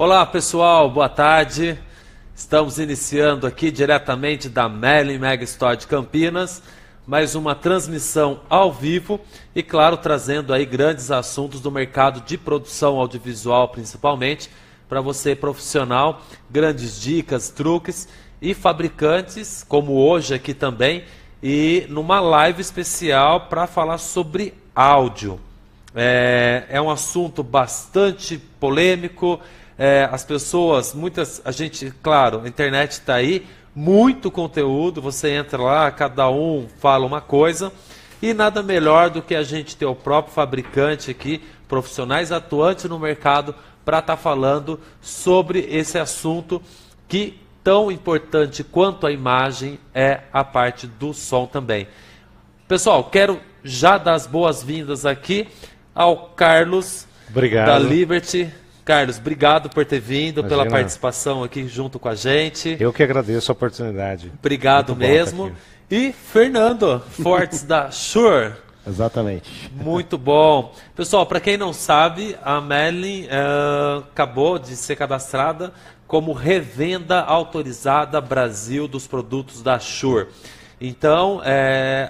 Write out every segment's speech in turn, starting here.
Olá pessoal, boa tarde. Estamos iniciando aqui diretamente da Merlin Mega Store de Campinas, mais uma transmissão ao vivo e claro, trazendo aí grandes assuntos do mercado de produção audiovisual principalmente, para você profissional, grandes dicas, truques e fabricantes, como hoje aqui também, e numa live especial para falar sobre áudio. É um assunto bastante polêmico. As pessoas, a gente, claro, a internet está aí, muito conteúdo, você entra lá, cada um fala uma coisa, e nada melhor do que a gente ter o próprio fabricante aqui, profissionais atuantes no mercado, para estar falando sobre esse assunto que tão importante quanto a imagem é a parte do som também. Pessoal, quero já dar as boas-vindas aqui ao Carlos, da Liberty. Carlos, obrigado por ter vindo, pela participação aqui junto com a gente. Eu que agradeço a oportunidade. Obrigado mesmo. E Fernando Fortes da Shure. Exatamente. Muito bom. Pessoal, para quem não sabe, a Merlin acabou de ser cadastrada como revenda autorizada Brasil dos produtos da Shure. Então,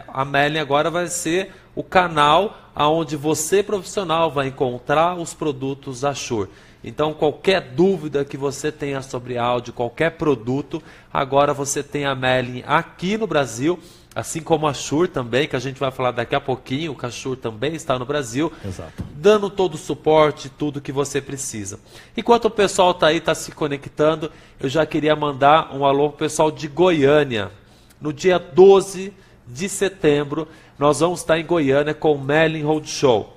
a Merlin agora vai ser o canal onde você, profissional, vai encontrar os produtos da Shure. Então, qualquer dúvida que você tenha sobre áudio, qualquer produto, agora você tem a Merlin aqui no Brasil, assim como a Shure também, que a gente vai falar daqui a pouquinho, que a Shure também está no Brasil, Exato. Dando todo o suporte, tudo que você precisa. Enquanto o pessoal está aí, está se conectando, eu já queria mandar um alô para o pessoal de Goiânia. No dia 12 de setembro, nós vamos estar em Goiânia com o Merlin Roadshow.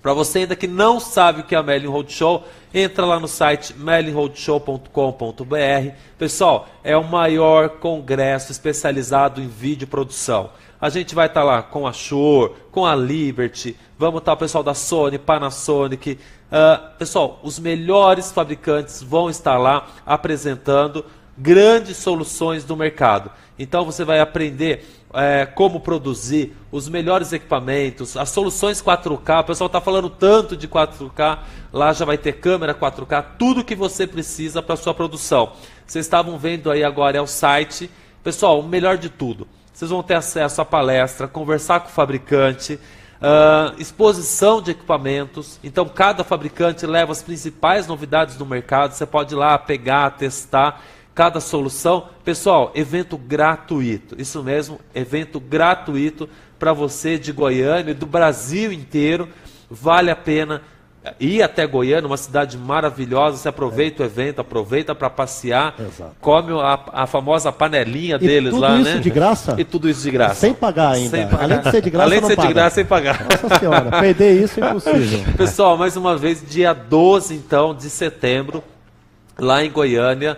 Para você ainda que não sabe o que é a Merlin Roadshow, entra lá no site merlinroadshow.com.br. Pessoal, é o maior congresso especializado em vídeo produção. A gente vai estar lá com a Shure, com a Liberty, vamos estar o pessoal da Sony, Panasonic. Pessoal, os melhores fabricantes vão estar lá apresentando grandes soluções do mercado. Então você vai aprender como produzir os melhores equipamentos, as soluções 4K. O pessoal está falando tanto de 4K, lá já vai ter câmera 4K, tudo que você precisa para a sua produção. Vocês estavam vendo aí agora, é o site. Pessoal, o melhor de tudo, vocês vão ter acesso à palestra, conversar com o fabricante, exposição de equipamentos. Então cada fabricante leva as principais novidades do mercado, você pode ir lá pegar, testar cada solução. Pessoal, evento gratuito, isso mesmo, evento gratuito para você de Goiânia e do Brasil inteiro. Vale a pena ir até Goiânia, uma cidade maravilhosa. Você aproveita o evento, aproveita para passear. Exato. Come a famosa panelinha deles lá, né? E tudo isso de graça? E tudo isso de graça. Sem pagar ainda. Sem pagar. Além de ser de graça, além de não ser paga. de graça, sem pagar. Nossa senhora, perder isso é impossível. Pessoal, mais uma vez, dia 12 então de setembro, lá em Goiânia.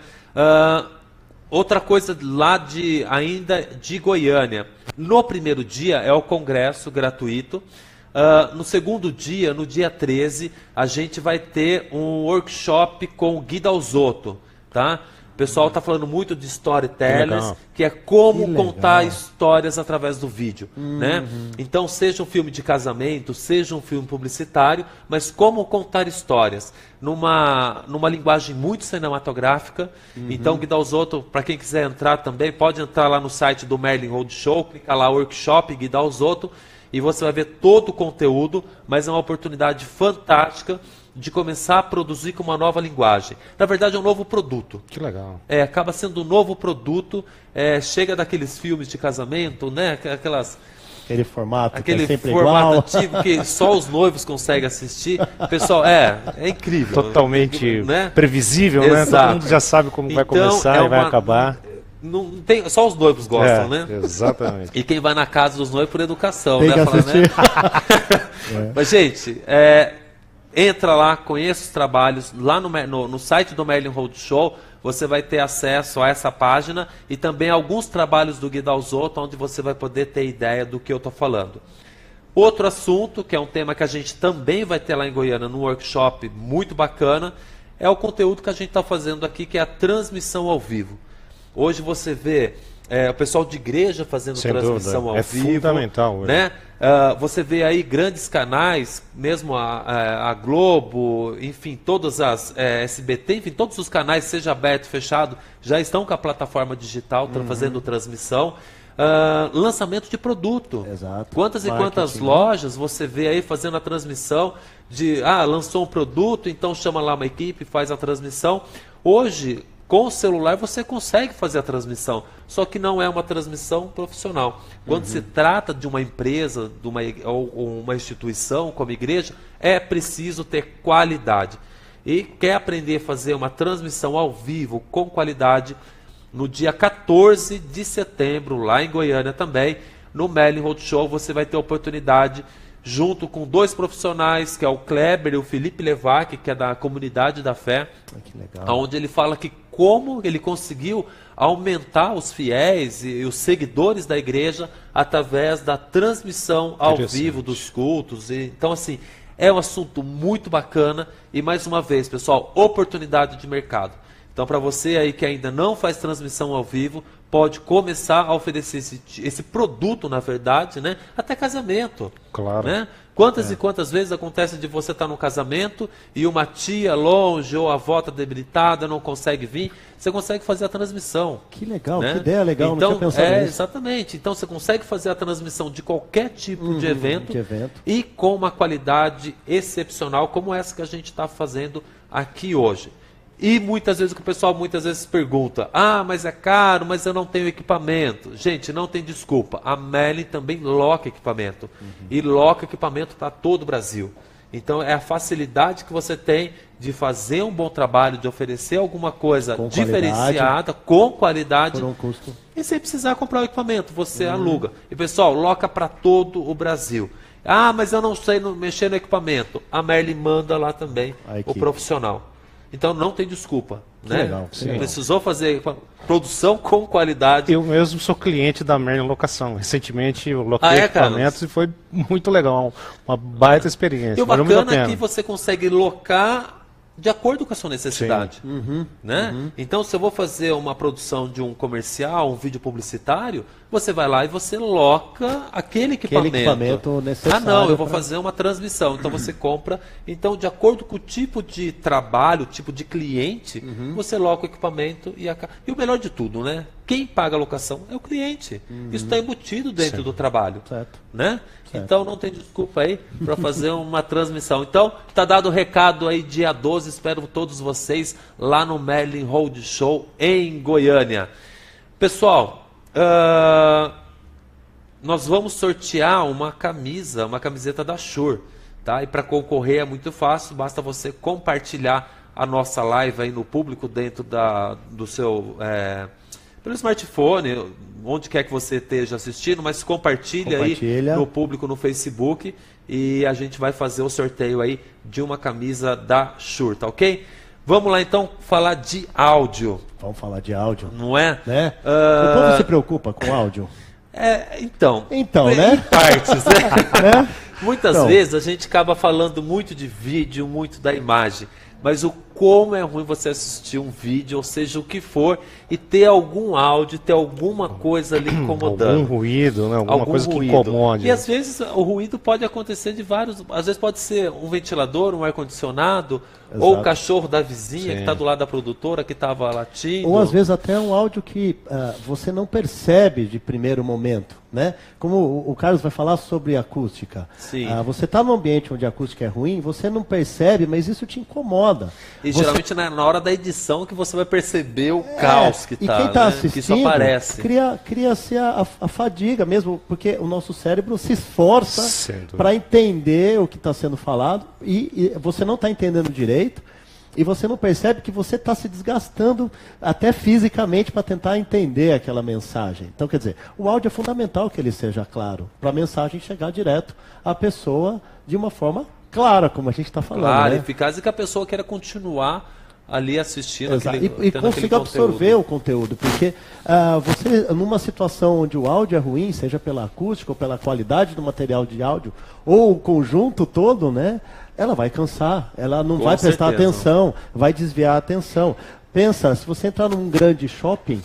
Outra coisa lá ainda de Goiânia, no primeiro dia é o congresso gratuito. No segundo dia, no dia 13, a gente vai ter um workshop com o Gui Dalzotto, tá? O pessoal está falando muito de storytellers, que é como contar histórias através do vídeo, né? Então, seja um filme de casamento, seja um filme publicitário, mas como contar histórias numa linguagem muito cinematográfica. Então, Gui Dalzotto, para quem quiser entrar também, pode entrar lá no site do Merlin Roadshow, clicar lá Workshop Gui Dalzotto, e você vai ver todo o conteúdo, mas é uma oportunidade fantástica de começar a produzir com uma nova linguagem. Na verdade, é um novo produto. Que legal. Acaba sendo um novo produto, chega daqueles filmes de casamento, né? Aquele formato aquele que é sempre formato igual. antigo que só os noivos conseguem assistir. Pessoal, é incrível. Totalmente né? Previsível, né? Exato. Todo mundo já sabe como vai Então, começar e vai acabar. Não tem, só os noivos gostam, né? Exatamente. E quem vai na casa dos noivos por educação, Tem né? que assistir. Mas, gente, entra lá, conheça os trabalhos lá no site do Merlin Roadshow. Você vai ter acesso a essa página e também alguns trabalhos do Gui Dalzotto, onde você vai poder ter ideia do que eu estou falando. Outro assunto, que é um tema que a gente também vai ter lá em Goiânia, num workshop muito bacana, é o conteúdo que a gente está fazendo aqui, que é a transmissão ao vivo. Hoje você vê o pessoal de igreja fazendo Sem transmissão dúvida. ao É vivo. fundamental hoje. Né? Você vê aí grandes canais, mesmo a Globo, enfim, todas as SBT, enfim, todos os canais, seja aberto, fechado, já estão com a plataforma digital, fazendo transmissão. Lançamento de produto. Exato. Quantas e quantas Marketing, lojas você vê aí fazendo a transmissão de, lançou um produto, então chama lá uma equipe, faz a transmissão. Hoje, com o celular você consegue fazer a transmissão, só que não é uma transmissão profissional. Quando se trata de uma empresa, ou uma instituição como igreja, é preciso ter qualidade. E quer aprender a fazer uma transmissão ao vivo com qualidade, no dia 14 de setembro, lá em Goiânia também, no Merlin Roadshow, você vai ter a oportunidade, junto com 2 profissionais, que é o Kleber e o Felipe Levac, que é da Comunidade da Fé, Que legal. onde ele fala que como ele conseguiu aumentar os fiéis e os seguidores da igreja através da transmissão ao Interessante. vivo dos cultos. Então, assim, é um assunto muito bacana e, mais uma vez, pessoal, oportunidade de mercado. Então, para você aí que ainda não faz transmissão ao vivo, pode começar a oferecer esse produto, na verdade, né? Até casamento. Claro. Né? Quantas e quantas vezes acontece de você estar num casamento e uma tia longe ou a avó está debilitada, não consegue vir, você consegue fazer a transmissão. Que legal, Né? que ideia legal, Então, não tinha pensado nisso. exatamente. Então você consegue fazer a transmissão de qualquer tipo de evento evento. e com uma qualidade excepcional como essa que a gente está fazendo aqui hoje. E muitas vezes o pessoal pergunta, mas é caro, mas eu não tenho equipamento. Gente, não tem desculpa. A Merlin também loca equipamento. E loca equipamento para todo o Brasil. Então é a facilidade que você tem de fazer um bom trabalho, de oferecer alguma coisa Com diferenciada, com qualidade. Por um custo. E sem precisar comprar o equipamento, você aluga. E pessoal, loca para todo o Brasil. Mas eu não sei mexer no equipamento. A Merlin manda lá também A o equipe. profissional. Então não tem desculpa. Que Né? legal, que legal. Precisou fazer produção com qualidade. Eu mesmo sou cliente da Merlin Locação. Recentemente eu loquei Carlos? equipamentos e foi muito legal. Uma baita experiência. E o Valeu muito a bacana é pena. que você consegue locar de acordo com a sua necessidade. Né? Então, se eu vou fazer uma produção de um comercial, um vídeo publicitário, você vai lá e você loca aquele equipamento. necessário. Não, eu vou pra- fazer uma transmissão. Então, você compra. Então, de acordo com o tipo de trabalho, o tipo de cliente, você loca o equipamento e o melhor de tudo, né? Quem paga a locação é o cliente. Isso está embutido dentro do trabalho. Certo. Né? Então não tem desculpa aí para fazer uma transmissão. Então, tá dado o recado aí, dia 12, espero todos vocês lá no Merlin Roadshow em Goiânia. Pessoal, nós vamos sortear uma camiseta da Shure, tá? E para concorrer é muito fácil, basta você compartilhar a nossa live aí no público dentro do seu... pelo smartphone, onde quer que você esteja assistindo, mas compartilha aí no público, no Facebook, e a gente vai fazer o sorteio aí de uma camisa da Shure, tá ok? Vamos lá então falar de áudio, Vamos falar de áudio. não é? Né? O povo se preocupa com áudio? Então, né? em partes, né? Né? Muitas Então. vezes a gente acaba falando muito de vídeo, muito da imagem, mas o como é ruim você assistir um vídeo, ou seja, o que for, e ter algum áudio, ter alguma coisa ali incomodando. Algum ruído, né? Alguma coisa que ruído. incomode. E às vezes o ruído pode acontecer de vários. Às vezes pode ser um ventilador, um ar-condicionado, ou o Exato. cachorro da vizinha Sim. que está do lado da produtora que estava latindo. Ou às vezes até um áudio que você não percebe de primeiro momento, né? Como o Carlos vai falar sobre acústica. Sim. Você está num ambiente onde a acústica é ruim, você não percebe, mas isso te incomoda. E Você- geralmente na hora da edição que você vai perceber o caos que e está, quem está né? assistindo, que isso aparece. cria-se a fadiga mesmo, porque o nosso cérebro se esforça Sem dúvida. para entender o que está sendo falado e você não está entendendo direito e você não percebe que você está se desgastando até fisicamente para tentar entender aquela mensagem. Então, quer dizer, o áudio é fundamental que ele seja claro, para a mensagem chegar direto à pessoa de uma forma clara, como a gente está falando. Claro, né? eficaz, e que a pessoa queira continuar ali assistindo Exato. aquele, E tendo aquele consiga absorver conteúdo. o conteúdo, porque você, numa situação onde o áudio é ruim, seja pela acústica ou pela qualidade do material de áudio, ou o conjunto todo, né, ela vai cansar, ela não Com vai prestar certeza. atenção, vai desviar a atenção. Pensa, se você entrar num grande shopping,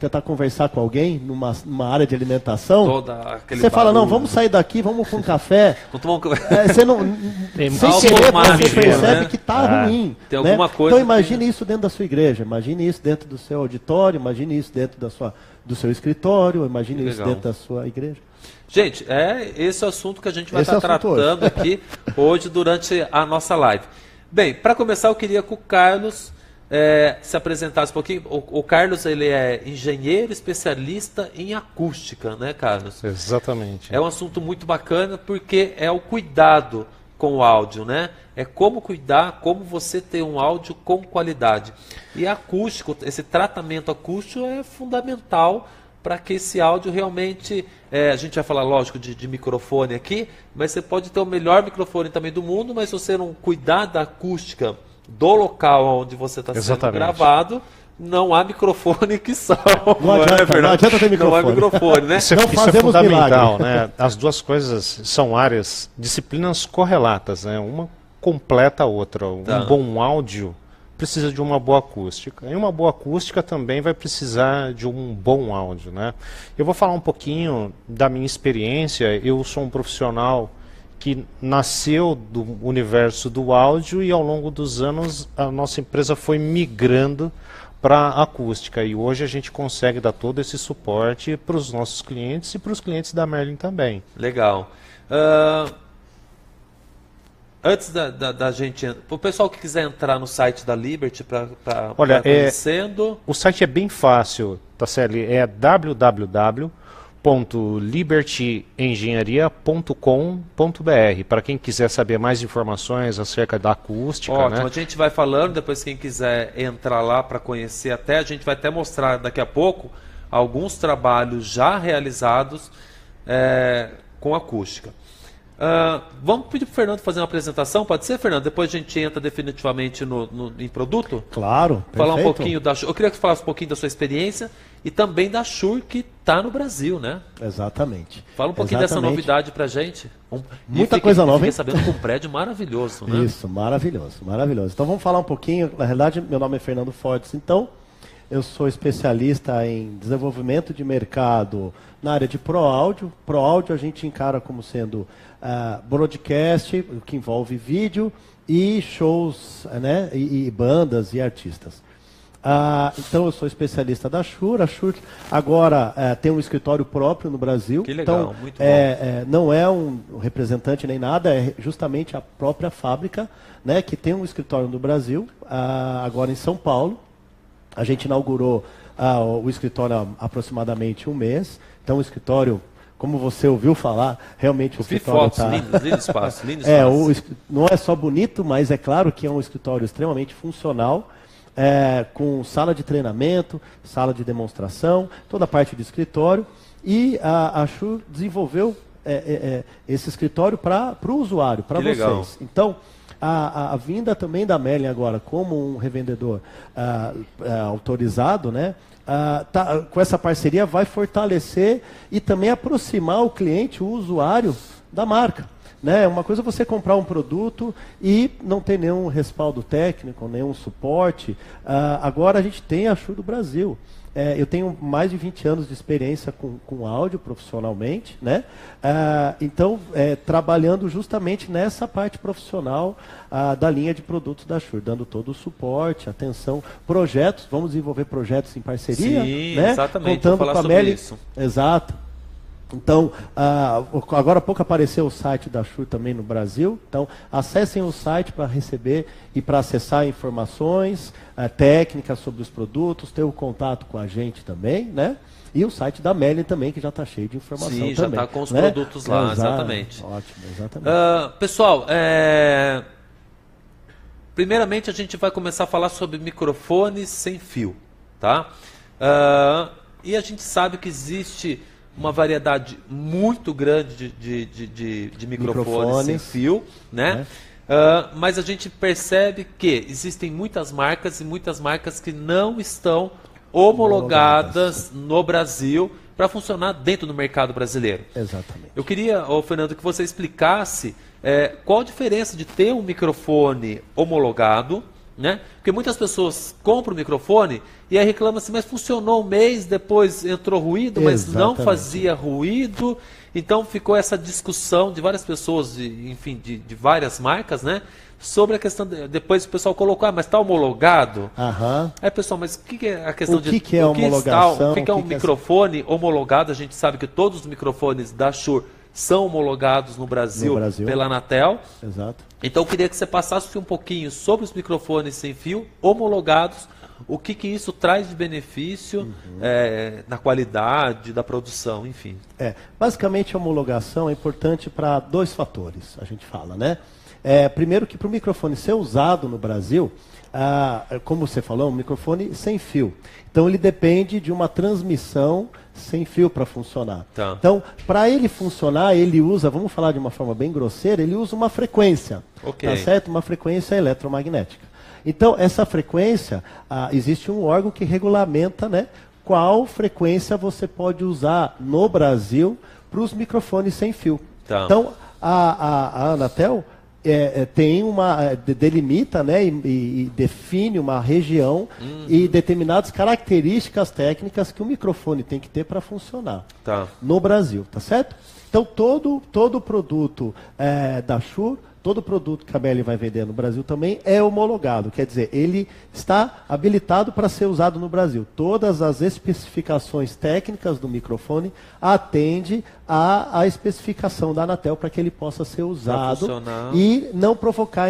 tentar conversar com alguém numa área de alimentação, você fala, barulho. não, vamos sair daqui, vamos com um café. Você não, Tem sem algo querer, mais, você percebe né? que está ruim. Tem né? alguma coisa Então imagine isso dentro da sua igreja, imagine isso dentro do seu auditório, imagine isso dentro do seu escritório, imagine isso dentro da sua igreja. Gente, esse é o assunto que a gente vai estar tratando aqui hoje durante a nossa live. Bem, para começar eu queria que o Carlos se apresentasse um pouquinho. O Carlos, ele é engenheiro especialista em acústica, né, Carlos? Exatamente. É um assunto muito bacana porque é o cuidado com o áudio, né? É como cuidar, como você ter um áudio com qualidade. E acústico, esse tratamento acústico é fundamental para que esse áudio realmente... a gente vai falar, lógico, de microfone aqui, mas você pode ter o melhor microfone também do mundo, mas se você não cuidar da acústica do local onde você está sendo gravado, não há microfone que salva. Não adianta ter microfone. Não há microfone, né? Isso é fundamental, né? As duas coisas são áreas, disciplinas correlatas, né? Uma completa a outra. Um bom áudio precisa de uma boa acústica. E uma boa acústica também vai precisar de um bom áudio, né? Eu vou falar um pouquinho da minha experiência. Eu sou um profissional que nasceu do universo do áudio e ao longo dos anos a nossa empresa foi migrando para a acústica. E hoje a gente consegue dar todo esse suporte para os nossos clientes e para os clientes da Merlin também. Legal. Antes da gente... O pessoal que quiser entrar no site da Liberty para conhecendo... O site é bem fácil, Tasselli, é www.libertyengenharia.com.br, para quem quiser saber mais informações acerca da acústica. Ótimo, né? A gente vai falando, depois quem quiser entrar lá para conhecer a gente vai até mostrar daqui a pouco alguns trabalhos já realizados com acústica. Vamos pedir para o Fernando fazer uma apresentação, pode ser, Fernando? Depois a gente entra definitivamente em produto? Claro, falar perfeito. um pouquinho da Shure. Eu queria que você falasse um pouquinho da sua experiência e também da Shure que está no Brasil, né? Exatamente. Fala um pouquinho dessa novidade para a gente. Muita coisa nova, hein? Fiquei sabendo que um prédio maravilhoso, né? Isso, maravilhoso, maravilhoso. Então vamos falar um pouquinho, na realidade meu nome é Fernando Fortes, então eu sou especialista em desenvolvimento de mercado na área de Pro Áudio. Pro Áudio a gente encara como sendo broadcast, o que envolve vídeo e shows, né, e bandas e artistas. Então eu sou especialista da Shure. A Shure agora tem um escritório próprio no Brasil. Que legal, então, muito bom. Não é um representante nem nada, é justamente a própria fábrica, né, que tem um escritório no Brasil, agora em São Paulo. A gente inaugurou o escritório há aproximadamente um mês. Então o escritório, como você ouviu falar, realmente o escritório está... lindo espaço, lindo espaço. Não é só bonito, mas é claro que é um escritório extremamente funcional, com sala de treinamento, sala de demonstração, toda a parte de escritório. E a Shure desenvolveu esse escritório para o usuário, para vocês. Legal. Então, a vinda também da Merlin agora como um revendedor autorizado, né? Com essa parceria vai fortalecer e também aproximar o cliente, o usuário, da marca. Né? Uma coisa é você comprar um produto e não ter nenhum respaldo técnico, nenhum suporte. Agora a gente tem a Shure do Brasil. Eu tenho mais de 20 anos de experiência com áudio profissionalmente, né? Então, trabalhando justamente nessa parte profissional da linha de produtos da Shure, dando todo o suporte, atenção, projetos, vamos desenvolver projetos em parceria. Sim, né? exatamente, Contando vou falar com a sobre Merlin. isso. Exato. Então, agora há pouco apareceu o site da Shure também no Brasil. Então, acessem o site para receber e para acessar informações técnicas sobre os produtos, ter o contato com a gente também, né? E o site da Merlin também, que já está cheio de informação também. Sim, já está com os né? produtos lá, exatamente. Ótimo, exatamente. Pessoal, primeiramente a gente vai começar a falar sobre microfones sem fio, tá? E a gente sabe que existe uma variedade muito grande de microfones sem fio, né? Mas a gente percebe que existem muitas marcas e muitas marcas que não estão homologadas no Brasil para funcionar dentro do mercado brasileiro. Exatamente. Eu queria, Fernando, que você explicasse qual a diferença de ter um microfone homologado né? Porque muitas pessoas compram o microfone e aí reclamam assim, mas funcionou um mês, depois entrou ruído, mas não fazia ruído. Então ficou essa discussão de várias pessoas, enfim, de várias marcas, né? Sobre a questão, depois o pessoal colocou, mas está homologado? Aí pessoal, mas o que é a questão de... O que é homologação? O que é um microfone homologado? A gente sabe que todos os microfones da Shure são homologados no Brasil pela Anatel. Exato. Então eu queria que você passasse um pouquinho sobre os microfones sem fio homologados, o que isso traz de benefício na qualidade da produção, enfim. Basicamente a homologação é importante para 2 fatores, a gente fala, né? Primeiro que para o microfone ser usado no Brasil, como você falou, um microfone sem fio. Então ele depende de uma transmissão sem fio para funcionar. Tá. Então, para ele funcionar, ele usa, vamos falar de uma forma bem grosseira, ele usa uma frequência. Tá certo? Uma frequência eletromagnética. Então, essa frequência, existe um órgão que regulamenta, né, qual frequência você pode usar no Brasil para os microfones sem fio. Tá. Então, a Anatel tem delimita, né, e define uma região e determinadas características técnicas que o microfone tem que ter para funcionar no Brasil, tá certo? Então todo produto da Shure, todo produto que a BL vai vender no Brasil também é homologado, quer dizer, ele está habilitado para ser usado no Brasil. Todas as especificações técnicas do microfone atendem à especificação da Anatel para que ele possa ser usado e não provocar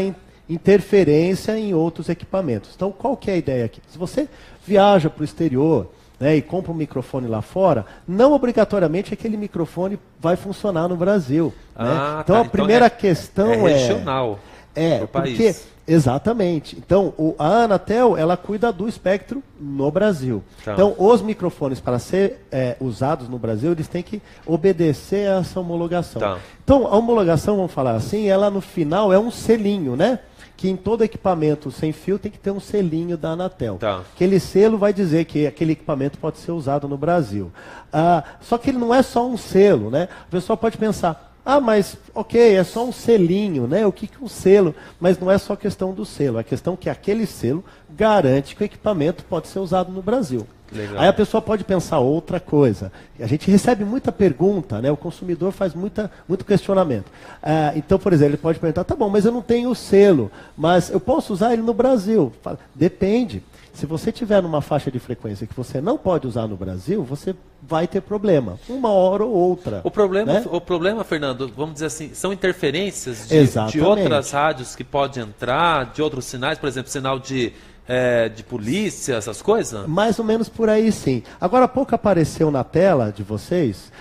interferência em outros equipamentos. Então, qual que é a ideia aqui? Se você viaja para o exterior, né, e compra um microfone lá fora, não obrigatoriamente aquele microfone vai funcionar no Brasil. Né? Então a primeira questão é regional. Porque exatamente. Então a Anatel ela cuida do espectro no Brasil. Então os microfones para ser usados no Brasil eles têm que obedecer a essa homologação. Então a homologação, vamos falar assim, ela no final é um selinho, né? Que em todo equipamento sem fio tem que ter um selinho da Anatel. Aquele selo vai dizer que aquele equipamento pode ser usado no Brasil. Só que ele não é só um selo, né? A pessoa pode pensar, mas ok, é só um selinho, né? O que é um selo? Mas não é só questão do selo, a questão que aquele selo garante que o equipamento pode ser usado no Brasil. Legal. Aí a pessoa pode pensar outra coisa. A gente recebe muita pergunta, né? O consumidor faz muito questionamento. Então, por exemplo, ele pode perguntar, tá bom, mas eu não tenho o selo, mas eu posso usar ele no Brasil? Fala, depende. Se você tiver numa faixa de frequência que você não pode usar no Brasil, você vai ter problema, uma hora ou outra. O problema, Fernando, vamos dizer assim, são interferências de outras rádios que podem entrar, de outros sinais, por exemplo, sinal de polícia, essas coisas? Mais ou menos por aí, sim. Agora há pouco apareceu na tela de vocês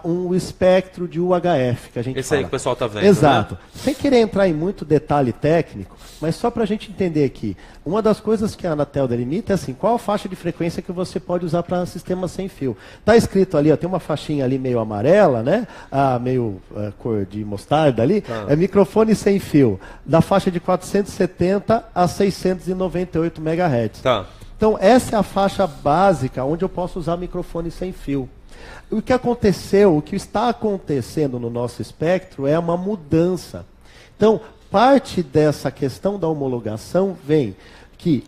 um espectro de UHF que a gente Esse fala. aí que o pessoal está vendo. Exato. Né? Sem querer entrar em muito detalhe técnico, mas só para a gente entender aqui. Uma das coisas que a Anatel delimita é assim, qual a faixa de frequência que você pode usar para sistema sem fio. Está escrito ali, tem uma faixinha ali meio amarela, né? Meio cor de mostarda ali. É microfone sem fio, da faixa de 470 a 698 MHz. Então essa é a faixa básica onde eu posso usar microfone sem fio. O que aconteceu, o que está acontecendo no nosso espectro é uma mudança. Então, parte dessa questão da homologação vem que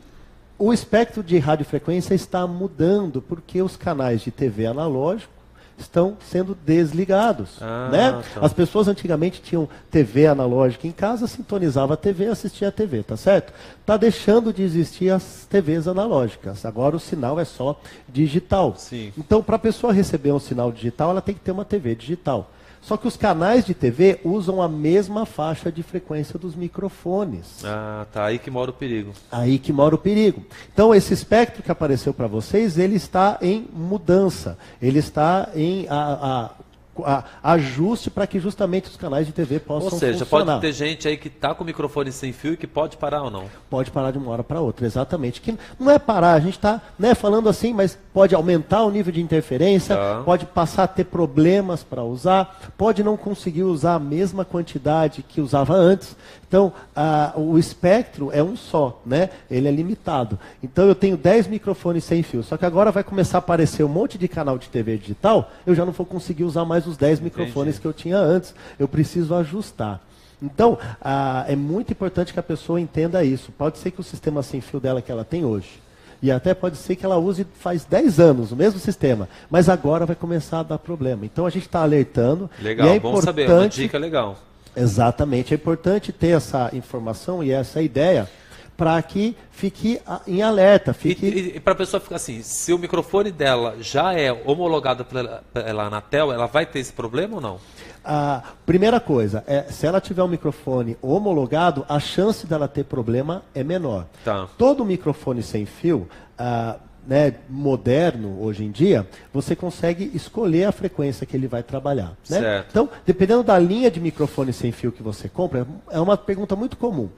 o espectro de radiofrequência está mudando porque os canais de TV analógico estão sendo desligados. Né? As pessoas antigamente tinham TV analógica em casa, sintonizava a TV e assistia a TV, tá certo? Está deixando de existir as TVs analógicas. Agora o sinal é só digital. Então, para a pessoa receber um sinal digital, ela tem que ter uma TV digital. Só que os canais de TV usam a mesma faixa de frequência dos microfones. Aí que mora o perigo. Aí que mora o perigo. Então, esse espectro que apareceu para vocês, ele está em mudança. Ele está em ajuste para que justamente os canais de TV possam funcionar. Ou seja, pode ter gente aí que está com o microfone sem fio e que pode parar ou não? Pode parar de uma hora para outra, exatamente. Que não é parar, a gente está falando assim, mas pode aumentar o nível de interferência, pode passar a ter problemas para usar, pode não conseguir usar a mesma quantidade que usava antes. Então, o espectro é um só, né? Ele é limitado. Então, eu tenho 10 microfones sem fio, só que agora vai começar a aparecer um monte de canal de TV digital, eu já não vou conseguir usar mais os 10 microfones que eu tinha antes. Eu preciso ajustar. Então, é muito importante que a pessoa entenda isso. Pode ser que o sistema sem fio dela que ela tem hoje, e até pode ser que ela use faz 10 anos o mesmo sistema, mas agora vai começar a dar problema. Então a gente está alertando. Legal, e é bom importante, saber, uma dica legal. Exatamente, é importante ter essa informação e essa ideia para que fique em alerta. E para a pessoa ficar assim, se o microfone dela já é homologado pela Anatel, ela vai ter esse problema ou não? A primeira coisa, se ela tiver um microfone homologado, a chance dela ter problema é menor. Tá. Todo microfone sem fio, moderno hoje em dia, você consegue escolher a frequência que ele vai trabalhar. Né? Certo. Então, dependendo da linha de microfone sem fio que você compra, é uma pergunta muito comum.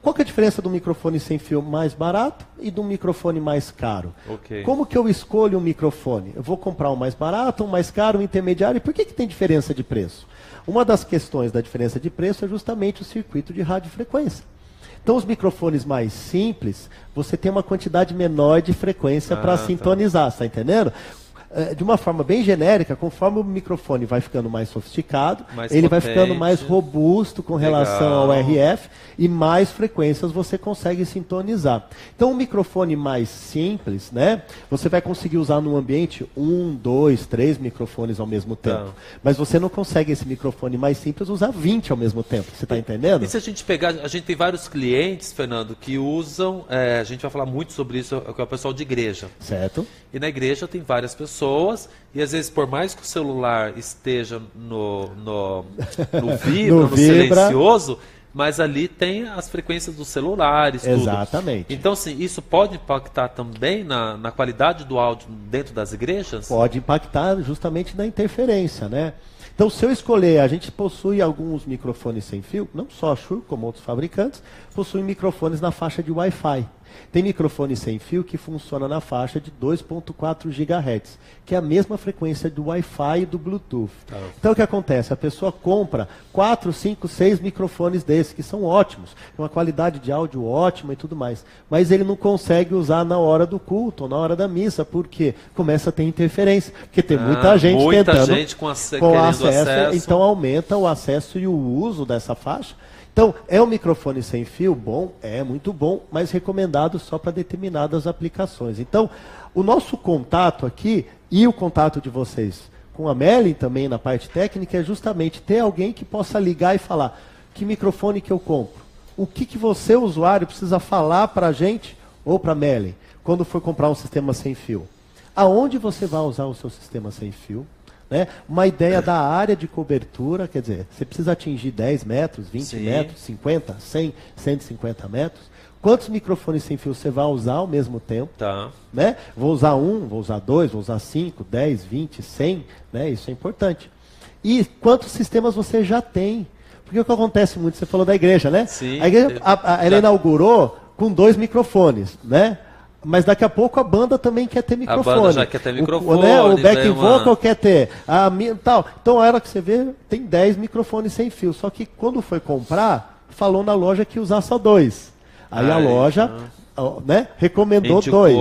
Qual que é a diferença do microfone sem fio mais barato e do microfone mais caro? Okay. Como que eu escolho um microfone? Eu vou comprar um mais barato, um mais caro, um intermediário? E por que tem diferença de preço? Uma das questões da diferença de preço é justamente o circuito de radiofrequência. Então, os microfones mais simples, você tem uma quantidade menor de frequência para sintonizar, está entendendo? De uma forma bem genérica, conforme o microfone vai ficando mais sofisticado, ele vai ficando mais robusto com relação ao RF e mais frequências você consegue sintonizar. Então, um microfone mais simples, né, você vai conseguir usar no ambiente 1, 2, 3 microfones ao mesmo tempo. Mas você não consegue esse microfone mais simples usar 20 ao mesmo tempo. Você está entendendo? E se a gente pegar, a gente tem vários clientes, Fernando, que usam, a gente vai falar muito sobre isso, que é o pessoal de igreja. Certo. E na igreja tem várias pessoas, e às vezes por mais que o celular esteja no vibra, no silencioso, mas ali tem as frequências dos celulares, tudo. Exatamente. Então, assim, isso pode impactar também na qualidade do áudio dentro das igrejas? Pode impactar justamente na interferência, né? Então, se eu escolher, a gente possui alguns microfones sem fio, não só a Shure, como outros fabricantes, possuem microfones na faixa de Wi-Fi. Tem microfone sem fio que funciona na faixa de 2.4 GHz, que é a mesma frequência do Wi-Fi e do Bluetooth. Então o que acontece? A pessoa compra 4, 5, 6 microfones desses, que são ótimos, uma qualidade de áudio ótima e tudo mais. Mas ele não consegue usar na hora do culto ou na hora da missa, porque começa a ter interferência. Porque tem muita gente tentando gente com acesso, então aumenta o acesso e o uso dessa faixa. Então, é um microfone sem fio bom? É muito bom, mas recomendado só para determinadas aplicações. Então, o nosso contato aqui e o contato de vocês com a Melin também na parte técnica é justamente ter alguém que possa ligar e falar que microfone que eu compro. O que você, usuário, precisa falar para a gente ou para a Melin quando for comprar um sistema sem fio. Aonde você vai usar o seu sistema sem fio? Né? Uma ideia da área de cobertura, quer dizer, você precisa atingir 10 metros, 20 metros, 50, 100, 150 metros. Quantos microfones sem fio você vai usar ao mesmo tempo? Né? Vou usar 1, vou usar 2, vou usar 5, 10, 20, 100, né? Isso é importante. E quantos sistemas você já tem? Porque o que acontece muito, você falou da igreja, né? Sim, a igreja, ela inaugurou com 2 microfones, né? Mas daqui a pouco a banda também quer ter microfone. A banda já quer ter microfone. O back vocal quer ter. Tal. Então, a hora que você vê, tem 10 microfones sem fio. Só que quando foi comprar, falou na loja que ia usar só 2. Aí a loja recomendou 2.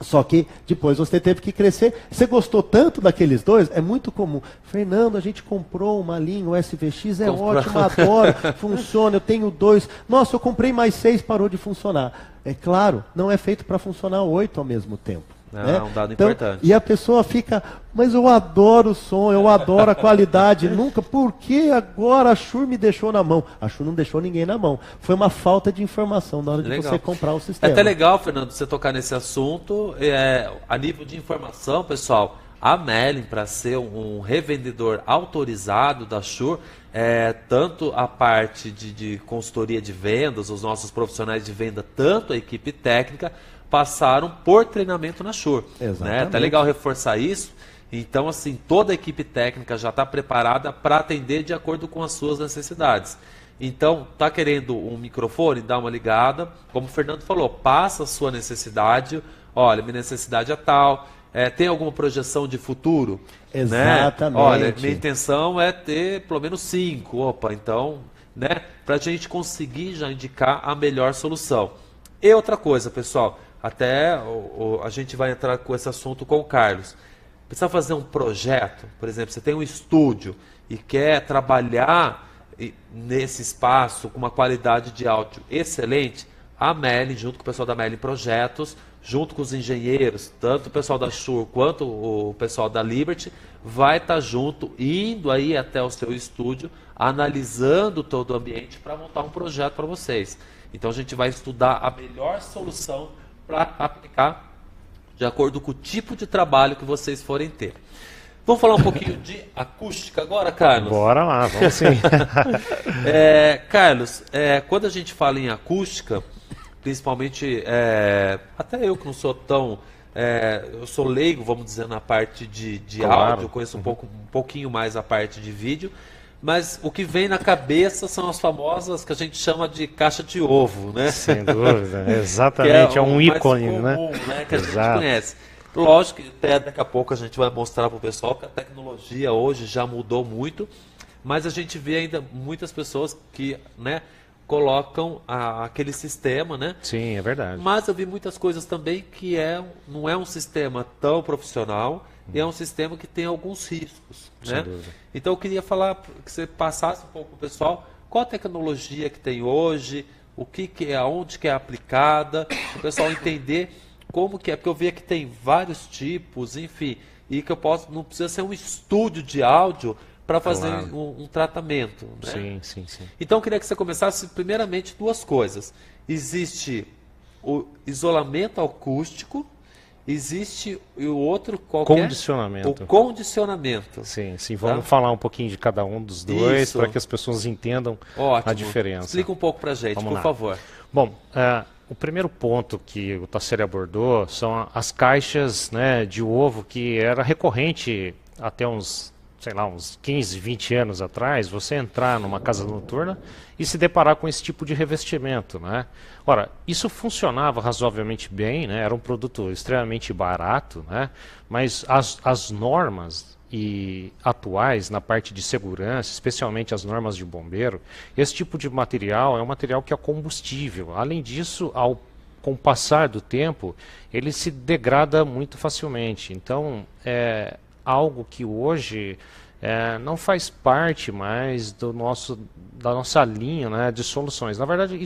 Só que depois você teve que crescer. Você gostou tanto daqueles 2? É muito comum. Fernando, a gente comprou uma linha, o SVX, ótimo, adoro, funciona, eu tenho 2. Nossa, eu comprei mais 6, parou de funcionar. É claro, não é feito para funcionar 8 ao mesmo tempo. É um dado importante. E a pessoa fica, mas eu adoro o som, eu adoro a qualidade, nunca, por que agora a Shure me deixou na mão? A Shure não deixou ninguém na mão. Foi uma falta de informação na hora de você comprar o sistema. É até legal, Fernando, você tocar nesse assunto. A nível de informação, pessoal, a Melin, para ser um revendedor autorizado da Shure, tanto a parte de consultoria de vendas, os nossos profissionais de venda, tanto a equipe técnica, passaram por treinamento na Shure. Exatamente. Tá legal reforçar isso. Então, assim, toda a equipe técnica já está preparada para atender de acordo com as suas necessidades. Então, tá querendo um microfone? Dá uma ligada. Como o Fernando falou, passa a sua necessidade. Olha, minha necessidade é tal. Tem alguma projeção de futuro? Exatamente. Né? Olha, minha intenção é ter pelo menos 5. Opa, então, né? Para a gente conseguir já indicar a melhor solução. E outra coisa, pessoal, até a gente vai entrar com esse assunto com o Carlos. Precisa fazer um projeto, por exemplo, você tem um estúdio e quer trabalhar nesse espaço, com uma qualidade de áudio excelente, a Merlin, junto com o pessoal da Merlin Projetos, junto com os engenheiros, tanto o pessoal da Shure quanto o pessoal da Liberty, vai estar junto, indo aí até o seu estúdio, analisando todo o ambiente para montar um projeto para vocês. Então a gente vai estudar a melhor solução para aplicar de acordo com o tipo de trabalho que vocês forem ter. Vamos falar um pouquinho de acústica agora, Carlos? Bora lá, vamos sim. Carlos, quando a gente fala em acústica, principalmente, até eu que não sou tão... eu sou leigo, vamos dizer, na parte de Claro. áudio, conheço um pouquinho mais a parte de vídeo, mas o que vem na cabeça são as famosas que a gente chama de caixa de ovo, né? Sem dúvida, exatamente, Que é um o mais ícone, comum, né? Que a gente Exato. conhece. Lógico que até daqui a pouco a gente vai mostrar para o pessoal que a tecnologia hoje já mudou muito, mas a gente vê ainda muitas pessoas que, né, colocam aquele sistema, né? Sim, é verdade. Mas eu vi muitas coisas também que não é um sistema tão profissional e é um sistema que tem alguns riscos, Sem né? dúvida. Então eu queria falar que você passasse um pouco para o pessoal qual a tecnologia que tem hoje, o que é, aonde que é aplicada, para o pessoal entender como que é, porque eu vi que tem vários tipos, enfim, e que não precisa ser um estúdio de áudio para fazer Claro. um tratamento, né? Sim, sim, sim. Então eu queria que você começasse primeiramente duas coisas. Existe o isolamento acústico, existe o outro qualquer... Condicionamento. O condicionamento. Sim, sim. Vamos falar um pouquinho de cada um dos dois Isso. para que as pessoas entendam Ótimo. a diferença. Explica um pouco para a gente, Vamos por lá. favor. Bom, o primeiro ponto que o Tasselli abordou são as caixas, né, de ovo, que era recorrente até uns 15, 20 anos atrás, você entrar numa casa noturna e se deparar com esse tipo de revestimento, né? Ora, isso funcionava razoavelmente bem, né? Era um produto extremamente barato, né? Mas as normas atuais na parte de segurança, especialmente as normas de bombeiro, esse tipo de material é um material que é combustível. Além disso, com o passar do tempo, ele se degrada muito facilmente. Então, é algo que hoje não faz parte mais da nossa linha, né, de soluções. Na verdade,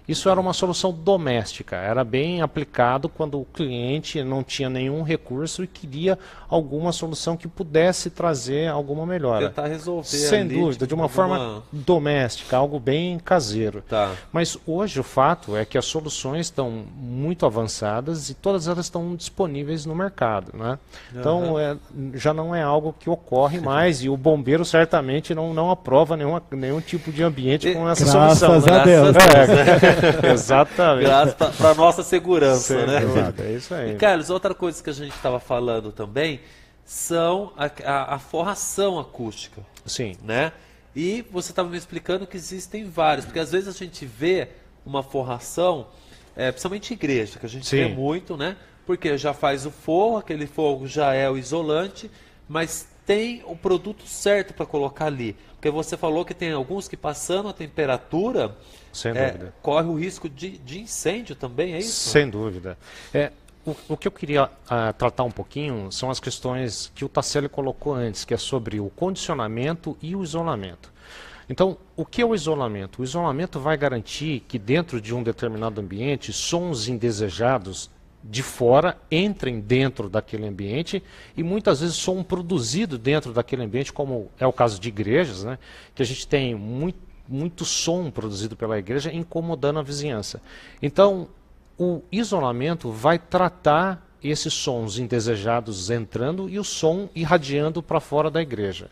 isso era uma solução doméstica, era bem aplicado quando o cliente não tinha nenhum recurso e queria alguma solução que pudesse trazer alguma melhora. Tentar resolver Sem ali, dúvida, tipo, de uma forma doméstica, algo bem caseiro. Tá. Mas hoje o fato é que as soluções estão muito avançadas e todas elas estão disponíveis no mercado, né? Então já não é algo que ocorre mais e o bombeiro certamente não aprova nenhum tipo de ambiente com essa solução. Graças a Né? Deus. Exatamente. Graças para nossa segurança, Sem né? dúvida, é isso aí. E, Carlos, outra coisa que a gente estava falando também são a forração acústica, Sim. né? E você estava me explicando que existem vários, porque às vezes a gente vê uma forração, principalmente em igreja, que a gente vê Sim. muito, né? Porque já faz o forro, aquele forro já é o isolante, mas tem o produto certo para colocar ali. Porque você falou que tem alguns que passando a temperatura, Sem dúvida. corre o risco de incêndio também, é isso? Sem dúvida. O que eu queria tratar um pouquinho são as questões que o Tasselli colocou antes, que é sobre o condicionamento e o isolamento. Então, o que é o isolamento? O isolamento vai garantir que dentro de um determinado ambiente, sons indesejados de fora entrem dentro daquele ambiente e muitas vezes som produzido dentro daquele ambiente, como é o caso de igrejas, né, que a gente tem muito som produzido pela igreja incomodando a vizinhança. Então, o isolamento vai tratar esses sons indesejados entrando e o som irradiando para fora da igreja.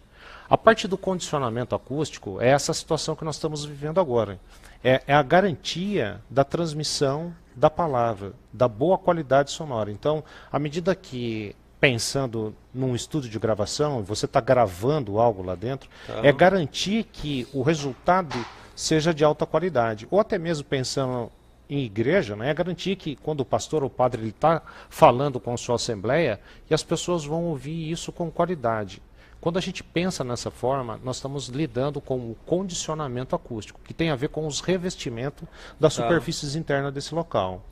A parte do condicionamento acústico é essa situação que nós estamos vivendo agora. É a garantia da transmissão da palavra, da boa qualidade sonora. Então, à medida que, pensando num estúdio de gravação, você está gravando algo lá dentro, é garantir que o resultado seja de alta qualidade. Ou até mesmo pensando em igreja, né, é garantir que quando o pastor ou o padre está falando com a sua assembleia, que as pessoas vão ouvir isso com qualidade. Quando a gente pensa nessa forma, nós estamos lidando com o condicionamento acústico, que tem a ver com os revestimentos das superfícies internas desse local.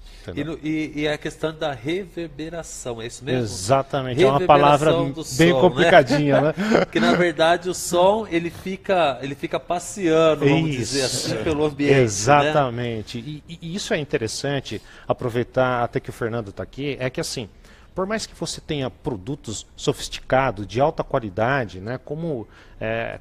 E a questão da reverberação, é isso mesmo? Exatamente, é uma palavra bem complicadinha, né? Porque na verdade o som ele fica passeando, vamos dizer assim, pelo ambiente. Exatamente. Né? E isso é interessante, aproveitar até que o Fernando está aqui, é que assim, por mais que você tenha produtos sofisticados, de alta qualidade, né, como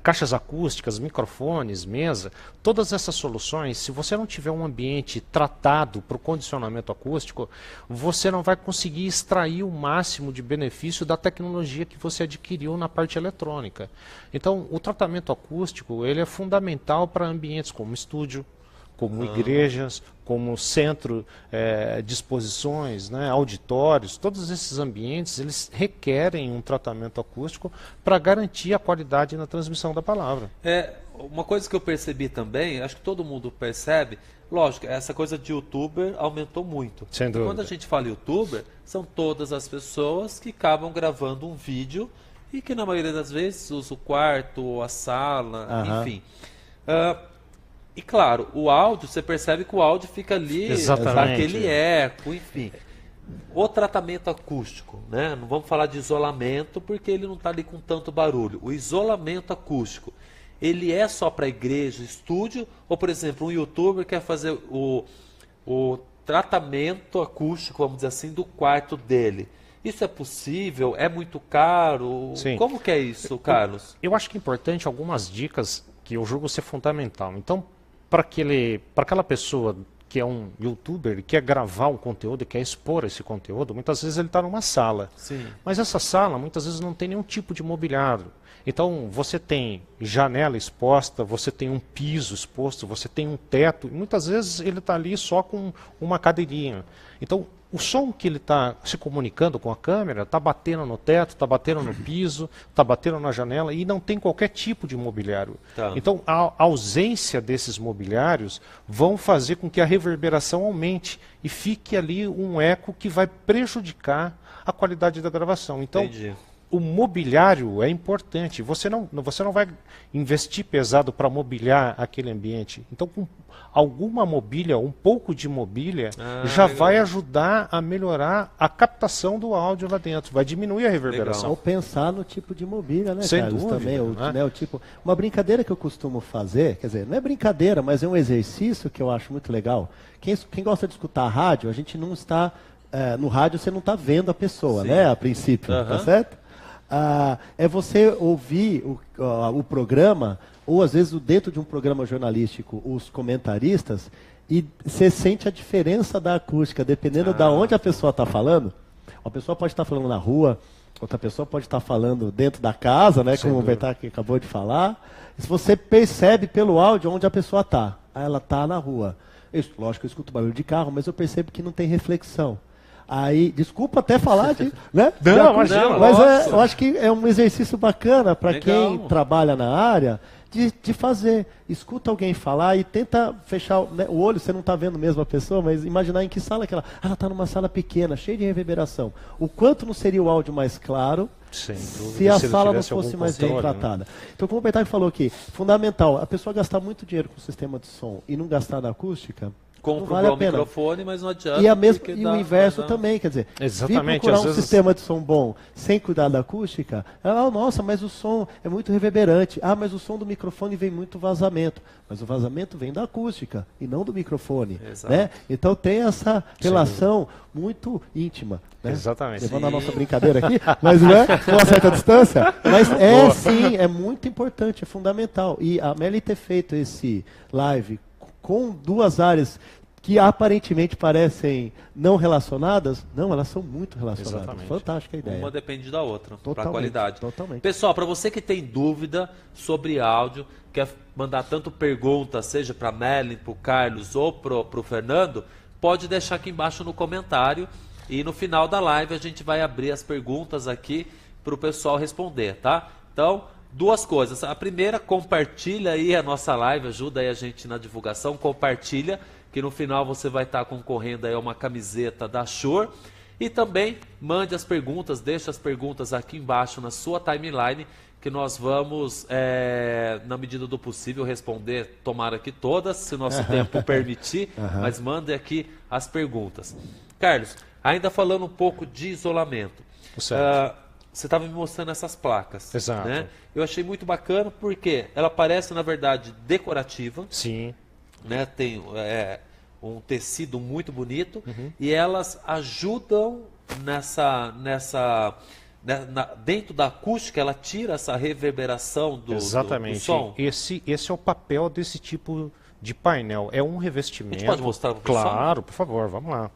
caixas acústicas, microfones, mesa, todas essas soluções, se você não tiver um ambiente tratado para o condicionamento acústico, você não vai conseguir extrair o máximo de benefício da tecnologia que você adquiriu na parte eletrônica. Então, o tratamento acústico ele é fundamental para ambientes como estúdio, como igrejas, como centro de exposições, né, auditórios, todos esses ambientes eles requerem um tratamento acústico para garantir a qualidade na transmissão da palavra. Uma coisa que eu percebi também, acho que todo mundo percebe, lógico, essa coisa de youtuber aumentou muito. Sem dúvida. Quando a gente fala youtuber, são todas as pessoas que acabam gravando um vídeo e que na maioria das vezes usa o quarto, a sala, enfim. E claro, o áudio, você percebe que o áudio fica ali, aquele eco, enfim. O tratamento acústico, né? Não vamos falar de isolamento, porque ele não está ali com tanto barulho. O isolamento acústico, ele é só para igreja, estúdio, ou por exemplo, um youtuber quer fazer o tratamento acústico, vamos dizer assim, do quarto dele. Isso é possível? É muito caro? Sim. Como que é isso, Carlos? Eu acho que é importante algumas dicas que eu julgo ser fundamental. Então, para aquela pessoa que é um youtuber, quer gravar um conteúdo, quer expor esse conteúdo, muitas vezes ele está numa sala. Sim. Mas essa sala, muitas vezes, não tem nenhum tipo de mobiliário. Então, você tem janela exposta, você tem um piso exposto, você tem um teto, e muitas vezes ele está ali só com uma cadeirinha. Então, o som que ele está se comunicando com a câmera está batendo no teto, está batendo no piso, está batendo na janela e não tem qualquer tipo de mobiliário. Tá. Então, a ausência desses mobiliários vão fazer com que a reverberação aumente e fique ali um eco que vai prejudicar a qualidade da gravação. Então, Entendi. O mobiliário é importante. Você não vai investir pesado para mobiliar aquele ambiente. Então, com alguma mobília, um pouco de mobília, já legal. vai ajudar a melhorar a captação do áudio lá dentro. Vai diminuir a reverberação. Ou pensar no tipo de mobília, né, Sem Carlos? dúvida, Também, né? O tipo, uma brincadeira que eu costumo fazer, quer dizer, não é brincadeira, mas é um exercício que eu acho muito legal. Quem gosta de escutar rádio, a gente não está... no rádio você não está vendo a pessoa, Sim. né? A princípio, tá certo? É você ouvir o programa, ou às vezes dentro de um programa jornalístico, os comentaristas, e você sente a diferença da acústica, dependendo de onde a pessoa está falando. Uma pessoa pode estar falando na rua, outra pessoa pode estar falando dentro da casa, né? Como o Bertac acabou de falar. Se você percebe pelo áudio onde a pessoa está. Ela está na rua. Lógico que eu escuto barulho de carro, mas eu percebo que não tem reflexão. Aí, desculpa até falar de... Né? Não, imagina. Mas eu acho que é um exercício bacana para quem trabalha na área de fazer. Escuta alguém falar e tenta fechar o olho, você não está vendo mesmo a pessoa, mas imaginar em que sala que ela está numa sala pequena, cheia de reverberação. O quanto não seria o áudio mais claro se a sala não fosse mais bem tratada. Né? Então, como o Bertac falou aqui, fundamental, a pessoa gastar muito dinheiro com o sistema de som e não gastar na acústica, compra vale um microfone, mas não adianta. E o inverso também, quer dizer, exatamente, vir procurar um sistema de som bom sem cuidar da acústica, nossa, mas o som é muito reverberante. Mas o som do microfone vem muito vazamento. Mas o vazamento vem da acústica e não do microfone. Né? Então tem essa relação muito íntima. Né? Exatamente. Levando a nossa brincadeira aqui, mas não é com uma certa distância. Mas sim, é muito importante, é fundamental. E a Meli ter feito esse live com duas áreas que aparentemente parecem não relacionadas, não, elas são muito relacionadas. Exatamente. Fantástica a ideia. Uma depende da outra, para a qualidade. Totalmente. Pessoal, para você que tem dúvida sobre áudio, quer mandar tanto pergunta, seja para a Melin, para o Carlos ou para o Fernando, pode deixar aqui embaixo no comentário e no final da live a gente vai abrir as perguntas aqui para o pessoal responder, tá? Então, duas coisas. A primeira, compartilha aí a nossa live, ajuda aí a gente na divulgação, compartilha, que no final você vai estar concorrendo aí a uma camiseta da Shure. E também mande as perguntas, deixe as perguntas aqui embaixo na sua timeline, que nós vamos, na medida do possível, responder, tomara que todas, se o nosso tempo permitir, mas mande aqui as perguntas. Carlos, ainda falando um pouco de isolamento, você estava me mostrando essas placas. Exato. Né? Eu achei muito bacana porque ela parece, na verdade, decorativa. Sim. Né? Tem um tecido muito bonito e elas ajudam dentro da acústica, ela tira essa reverberação do som. Esse é o papel desse tipo de painel. É um revestimento. A gente pode mostrar para o pessoal? Claro, por favor, vamos lá.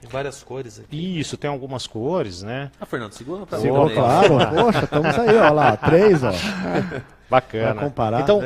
Tem várias cores aqui. Isso, tem algumas cores, né? Fernando, segura para Segura, claro. Poxa, estamos aí, ó lá, 3, ó. Bacana. Vai comparar. Então,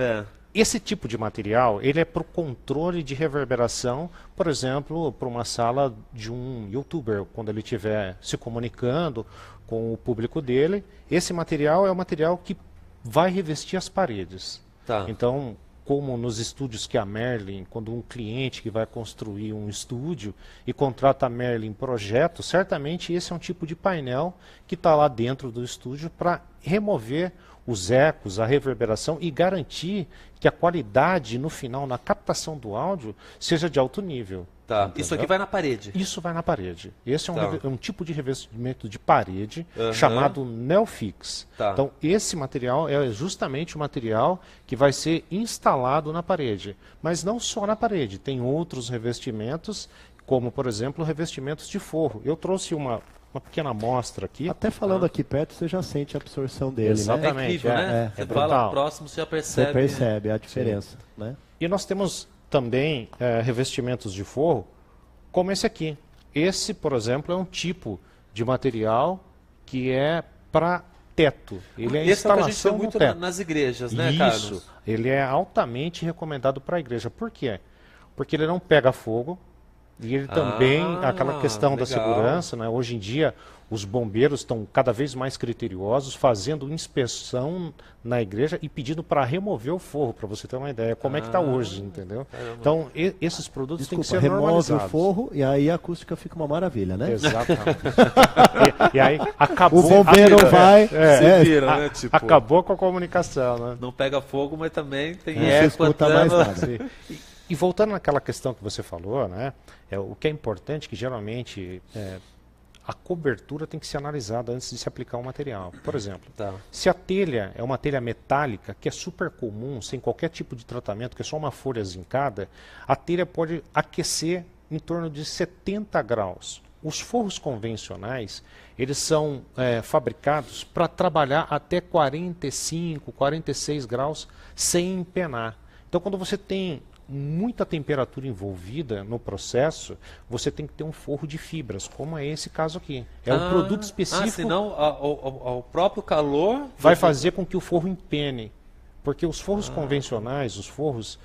esse tipo de material, ele é para o controle de reverberação, por exemplo, para uma sala de um youtuber, quando ele estiver se comunicando com o público dele. Esse material é o material que vai revestir as paredes. Tá. Então, como nos estúdios que a Merlin, quando um cliente que vai construir um estúdio e contrata a Merlin projeto, certamente esse é um tipo de painel que está lá dentro do estúdio para remover os ecos, a reverberação e garantir que a qualidade no final, na captação do áudio, seja de alto nível. Tá. Entendeu? Isso aqui vai na parede? Isso vai na parede. Esse é um tipo de revestimento de parede chamado Neofix. Tá. Então, esse material é justamente o material que vai ser instalado na parede. Mas não só na parede, tem outros revestimentos, como, por exemplo, revestimentos de forro. Eu trouxe uma pequena amostra aqui. Até falando aqui perto, você já sente a absorção dele, Exatamente. né? É incrível, né? Você fala próximo, você já percebe. Você percebe a diferença, né? E nós temos também revestimentos de forro, como esse aqui. Esse, por exemplo, é um tipo de material que é para teto. Ele é esse instalação é o que a gente vê no muito teto. nas igrejas, né, Isso. Carlos? Ele é altamente recomendado para a igreja. Por quê? Porque ele não pega fogo. E ele também, aquela questão da segurança, né? Hoje em dia os bombeiros estão cada vez mais criteriosos, fazendo inspeção na igreja e pedindo para remover o forro, para você ter uma ideia como é que está hoje, entendeu? Caramba. Então, esses produtos têm que ser normalizados. Remove o forro e aí a acústica fica uma maravilha, né? Exatamente. e aí acabou... O bombeiro vai... se vira, né? Tipo, acabou com a comunicação, né? Não pega fogo, mas também tem eco. Não escuta mais nada. E voltando naquela questão que você falou, né? O que é importante, que geralmente a cobertura tem que ser analisada antes de se aplicar o material. Por exemplo, se a telha é uma telha metálica, que é super comum, sem qualquer tipo de tratamento, que é só uma folha zincada, a telha pode aquecer em torno de 70 graus. Os forros convencionais, eles são fabricados para trabalhar até 45, 46 graus sem empenar. Então, quando você tem muita temperatura envolvida no processo, você tem que ter um forro de fibras, como é esse caso aqui. É um produto específico. Senão o próprio calor vai fazer com que o forro empene. Porque os forros convencionais, os forros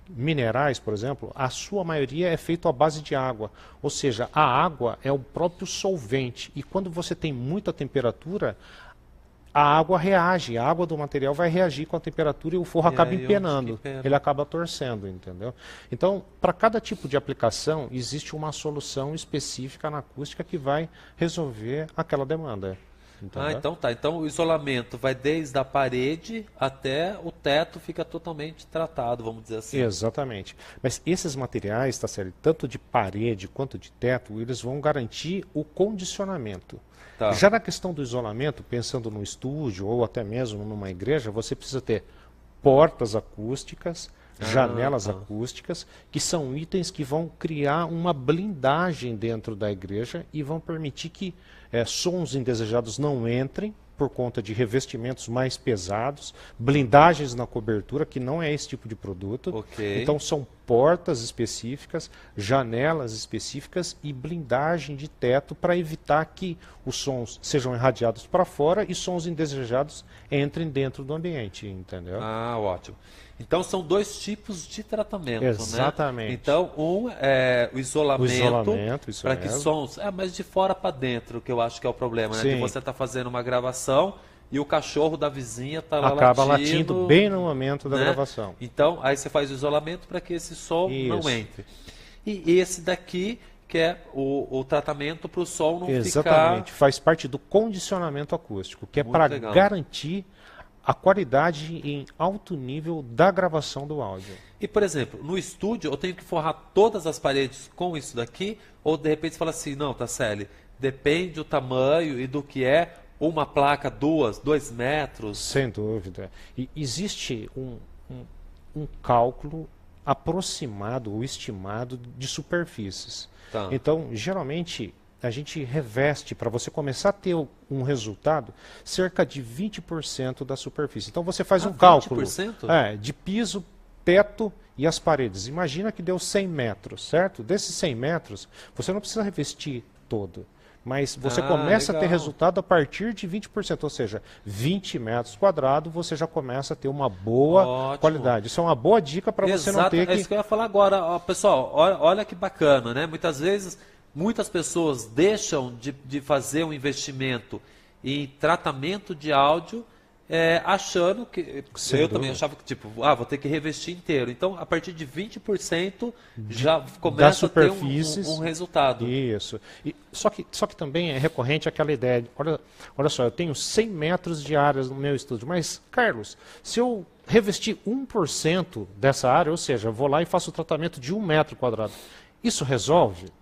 minerais, por exemplo, a sua maioria é feito à base de água. Ou seja, a água é o próprio solvente. E quando você tem muita temperatura, a água reage, a água do material vai reagir com a temperatura e o forro acaba empenando, ele acaba torcendo, entendeu? Então, para cada tipo de aplicação, existe uma solução específica na acústica que vai resolver aquela demanda. Entendeu? Então tá. Então o isolamento vai desde a parede até o teto, fica totalmente tratado, vamos dizer assim. Exatamente. Mas esses materiais, tá certo, tanto de parede quanto de teto, eles vão garantir o condicionamento. Tá. Já na questão do isolamento, pensando no estúdio ou até mesmo numa igreja, você precisa ter portas acústicas, janelas acústicas, que são itens que vão criar uma blindagem dentro da igreja e vão permitir que sons indesejados não entrem por conta de revestimentos mais pesados, blindagens na cobertura, que não é esse tipo de produto. Okay. Então são portas específicas, janelas específicas e blindagem de teto para evitar que os sons sejam irradiados para fora e sons indesejados entrem dentro do ambiente, entendeu? Ótimo. Então são dois tipos de tratamento, exatamente. Né? Então um é o isolamento para que sons, mas de fora para dentro, que eu acho que é o problema, né? De você tá fazendo uma gravação e o cachorro da vizinha tá lá acaba latindo bem no momento da gravação. Então aí você faz o isolamento para que esse som não entre. E esse daqui, que é o tratamento para o som não Exatamente, ficar... faz parte do condicionamento acústico, que é Muito para legal. garantir a qualidade em alto nível da gravação do áudio. E, por exemplo, no estúdio eu tenho que forrar todas as paredes com isso daqui, ou de repente você fala assim, não, Tasselli, depende do tamanho e do que é uma placa, 2 metros. Sem dúvida. E existe um cálculo aproximado ou estimado de superfícies. Tá. Então, geralmente, a gente reveste, para você começar a ter um resultado, cerca de 20% da superfície. Então, você faz um cálculo 20%? De piso, teto e as paredes. Imagina que deu 100 metros, certo? Desses 100 metros, você não precisa revestir todo. Mas você começa a ter legal. resultado a partir de 20%, ou seja, 20 metros quadrados, você já começa a ter uma boa Ótimo. qualidade. Isso é uma boa dica para você não ter É isso que eu ia falar agora. Ó, pessoal, olha que bacana, né? Muitas vezes, muitas pessoas deixam de fazer um investimento em tratamento de áudio, achando que... Sem eu dúvida. também achava que, tipo, vou ter que revestir inteiro. Então, a partir de 20% já começa a ter um resultado. Isso. Só que também é recorrente aquela ideia de, olha só, eu tenho 100 metros de áreas no meu estúdio, mas, Carlos, se eu revestir 1% dessa área, ou seja, eu vou lá e faço o tratamento de 1 metro quadrado, isso resolve?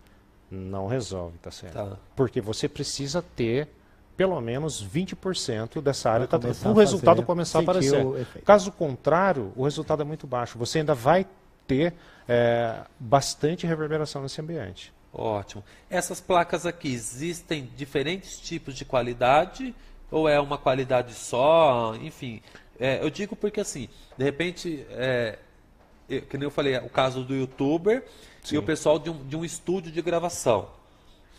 Não resolve, tá certo? Tá. Porque você precisa ter pelo menos 20% dessa área para começar o a resultado fazer, começar a sentir aparecer. o efeito. Caso contrário, o resultado é muito baixo. Você ainda vai ter bastante reverberação nesse ambiente. Ótimo. Essas placas aqui, existem diferentes tipos de qualidade ou é uma qualidade só? Enfim, eu digo porque assim, de repente, que nem eu falei, o caso do youtuber e o pessoal de um estúdio de gravação.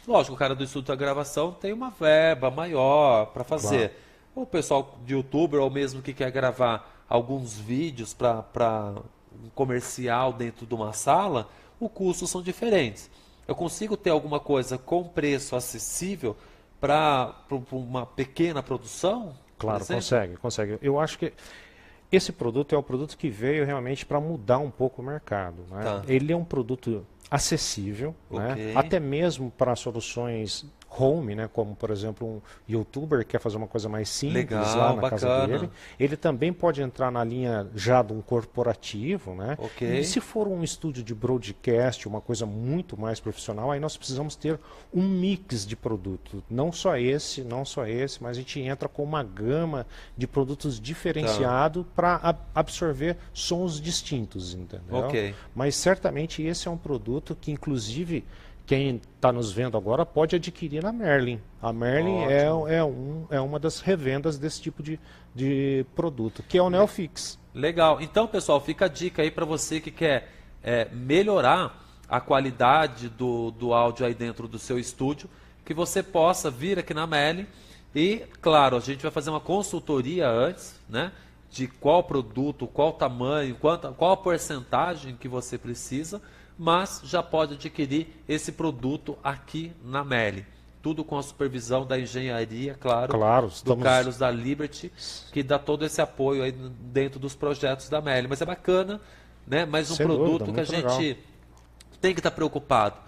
Lógico, o cara do estúdio de gravação tem uma verba maior para fazer. Claro. O pessoal de youtuber ou mesmo que quer gravar alguns vídeos para um comercial dentro de uma sala, os custos são diferentes. Eu consigo ter alguma coisa com preço acessível para uma pequena produção? Claro, consegue. Eu acho que esse produto é o produto que veio realmente para mudar um pouco o mercado. Né? Tá. Ele é um produto acessível, Okay. né? Até mesmo para soluções home, né? Como por exemplo um youtuber que quer fazer uma coisa mais simples. Legal, lá na bacana. casa dele. Ele também pode entrar na linha já de um corporativo, né? Okay. E se for um estúdio de broadcast, uma coisa muito mais profissional, aí nós precisamos ter um mix de produto. Não só esse, mas a gente entra com uma gama de produtos diferenciado para absorver sons distintos, entendeu? Okay. Mas certamente esse é um produto que, inclusive, quem está nos vendo agora pode adquirir na Merlin. A Merlin é uma das revendas desse tipo de produto, que é o Neofix. Legal. Então, pessoal, fica a dica aí para você que quer melhorar a qualidade do áudio aí dentro do seu estúdio, que você possa vir aqui na Merlin e, claro, a gente vai fazer uma consultoria antes, né? De qual produto, qual tamanho, qual a porcentagem que você precisa, mas já pode adquirir esse produto aqui na Merlin. Tudo com a supervisão da engenharia, claro do Carlos da Liberty, que dá todo esse apoio aí dentro dos projetos da Merlin. Mas é bacana, né? Mais um Sem produto dúvida, que a gente legal. tem que estar preocupado.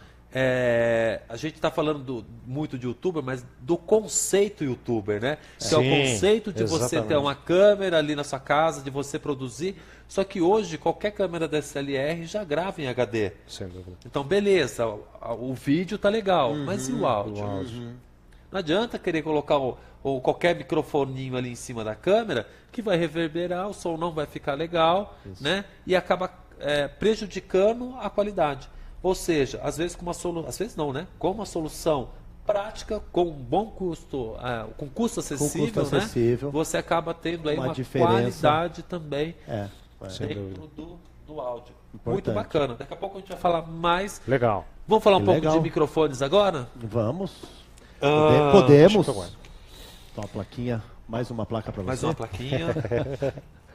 A gente está falando muito de youtuber, mas do conceito youtuber, né? Que é o conceito de você ter uma câmera ali na sua casa, de você produzir. Só que hoje qualquer câmera DSLR já grava em HD. Sem dúvida. Então beleza, o vídeo tá legal, mas e o áudio? Não adianta querer colocar qualquer microfoninho ali em cima da câmera que vai reverberar, o som não vai ficar legal, né? E acaba prejudicando a qualidade. Ou seja, às vezes com uma solução, às vezes não, né? Com uma solução prática, com um bom custo, com custo acessível, né? Você acaba tendo aí uma qualidade também dentro do áudio. Importante. Muito bacana. Daqui a pouco a gente vai falar mais. Legal. Vamos falar um pouco de microfones agora? Vamos. Podemos. Uma plaquinha, mais uma placa para você. Mais uma plaquinha.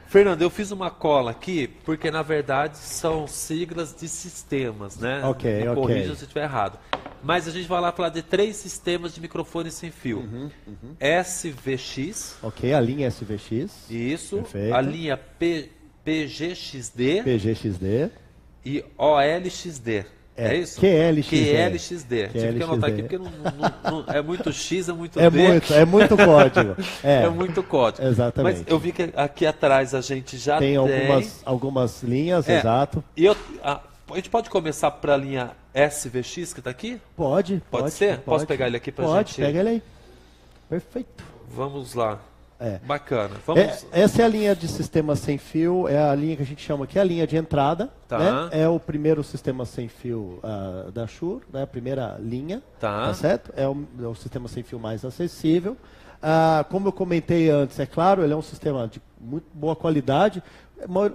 Fernando, eu fiz uma cola aqui, porque na verdade são siglas de sistemas, né? Me corrija se eu estiver errado. Mas a gente vai lá falar de 3 sistemas de microfone sem fio. SVX. Ok, a linha SVX. Isso. Perfeito. A linha PGXD. PGXD. E OLXD. É isso? QLXD. QLXD. Tive que anotar aqui porque é muito X, é muito É D. é muito código. É muito código. Exatamente. Mas eu vi que aqui atrás a gente já tem algumas linhas, exato. E a gente pode começar para a linha SVX que está aqui? Pode ser? Pode. Posso pegar ele aqui para a gente? Pode, pega ele aí. Perfeito. Vamos lá. É. Bacana. Vamos... Essa é a linha de sistema sem fio, é a linha que a gente chama aqui a linha de entrada. Tá. Né? É o primeiro sistema sem fio da Shure, né? A primeira linha. Tá. Certo? É o sistema sem fio mais acessível. Como eu comentei antes, é claro, ele é um sistema de muito boa qualidade,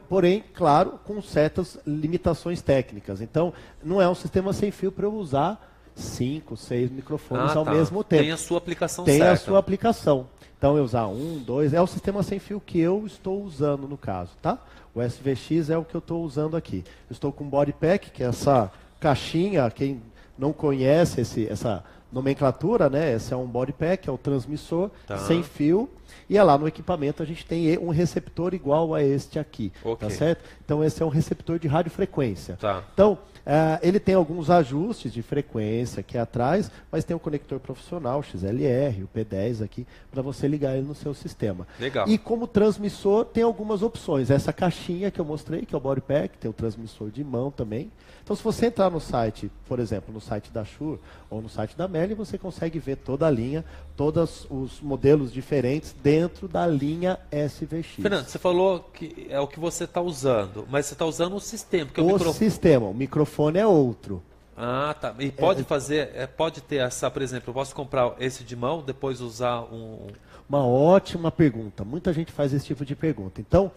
porém, claro, com certas limitações técnicas. Então, não é um sistema sem fio para eu usar 5, 6 microfones ao mesmo tempo. Tem a sua aplicação certa. certa. Tem a sua aplicação. Então, eu usar 1, 2, é o sistema sem fio que eu estou usando no caso, tá? O SVX é o que eu estou usando aqui. Eu estou com o Body Pack, que é essa caixinha, quem não conhece essa nomenclatura, né? Esse é um Body Pack, é o transmissor sem fio. E lá no equipamento a gente tem um receptor igual a este aqui, tá certo? Então esse é um receptor de radiofrequência. Tá. Então, ele tem alguns ajustes de frequência aqui atrás, mas tem um conector profissional, XLR, o P10 aqui, para você ligar ele no seu sistema. Legal. E como transmissor, tem algumas opções. Essa caixinha que eu mostrei, que é o Body Pack, tem o transmissor de mão também. Então, se você entrar no site, por exemplo, no site da Shure ou no site da Merlin, você consegue ver toda a linha, todos os modelos diferentes dentro da linha SVX. Fernando, você falou que é o que você está usando, mas você está usando o sistema. Porque o microfone é outro. Ah, tá. E pode pode ter essa, por exemplo, eu posso comprar esse de mão, depois usar um... Uma ótima pergunta. Muita gente faz esse tipo de pergunta. Então,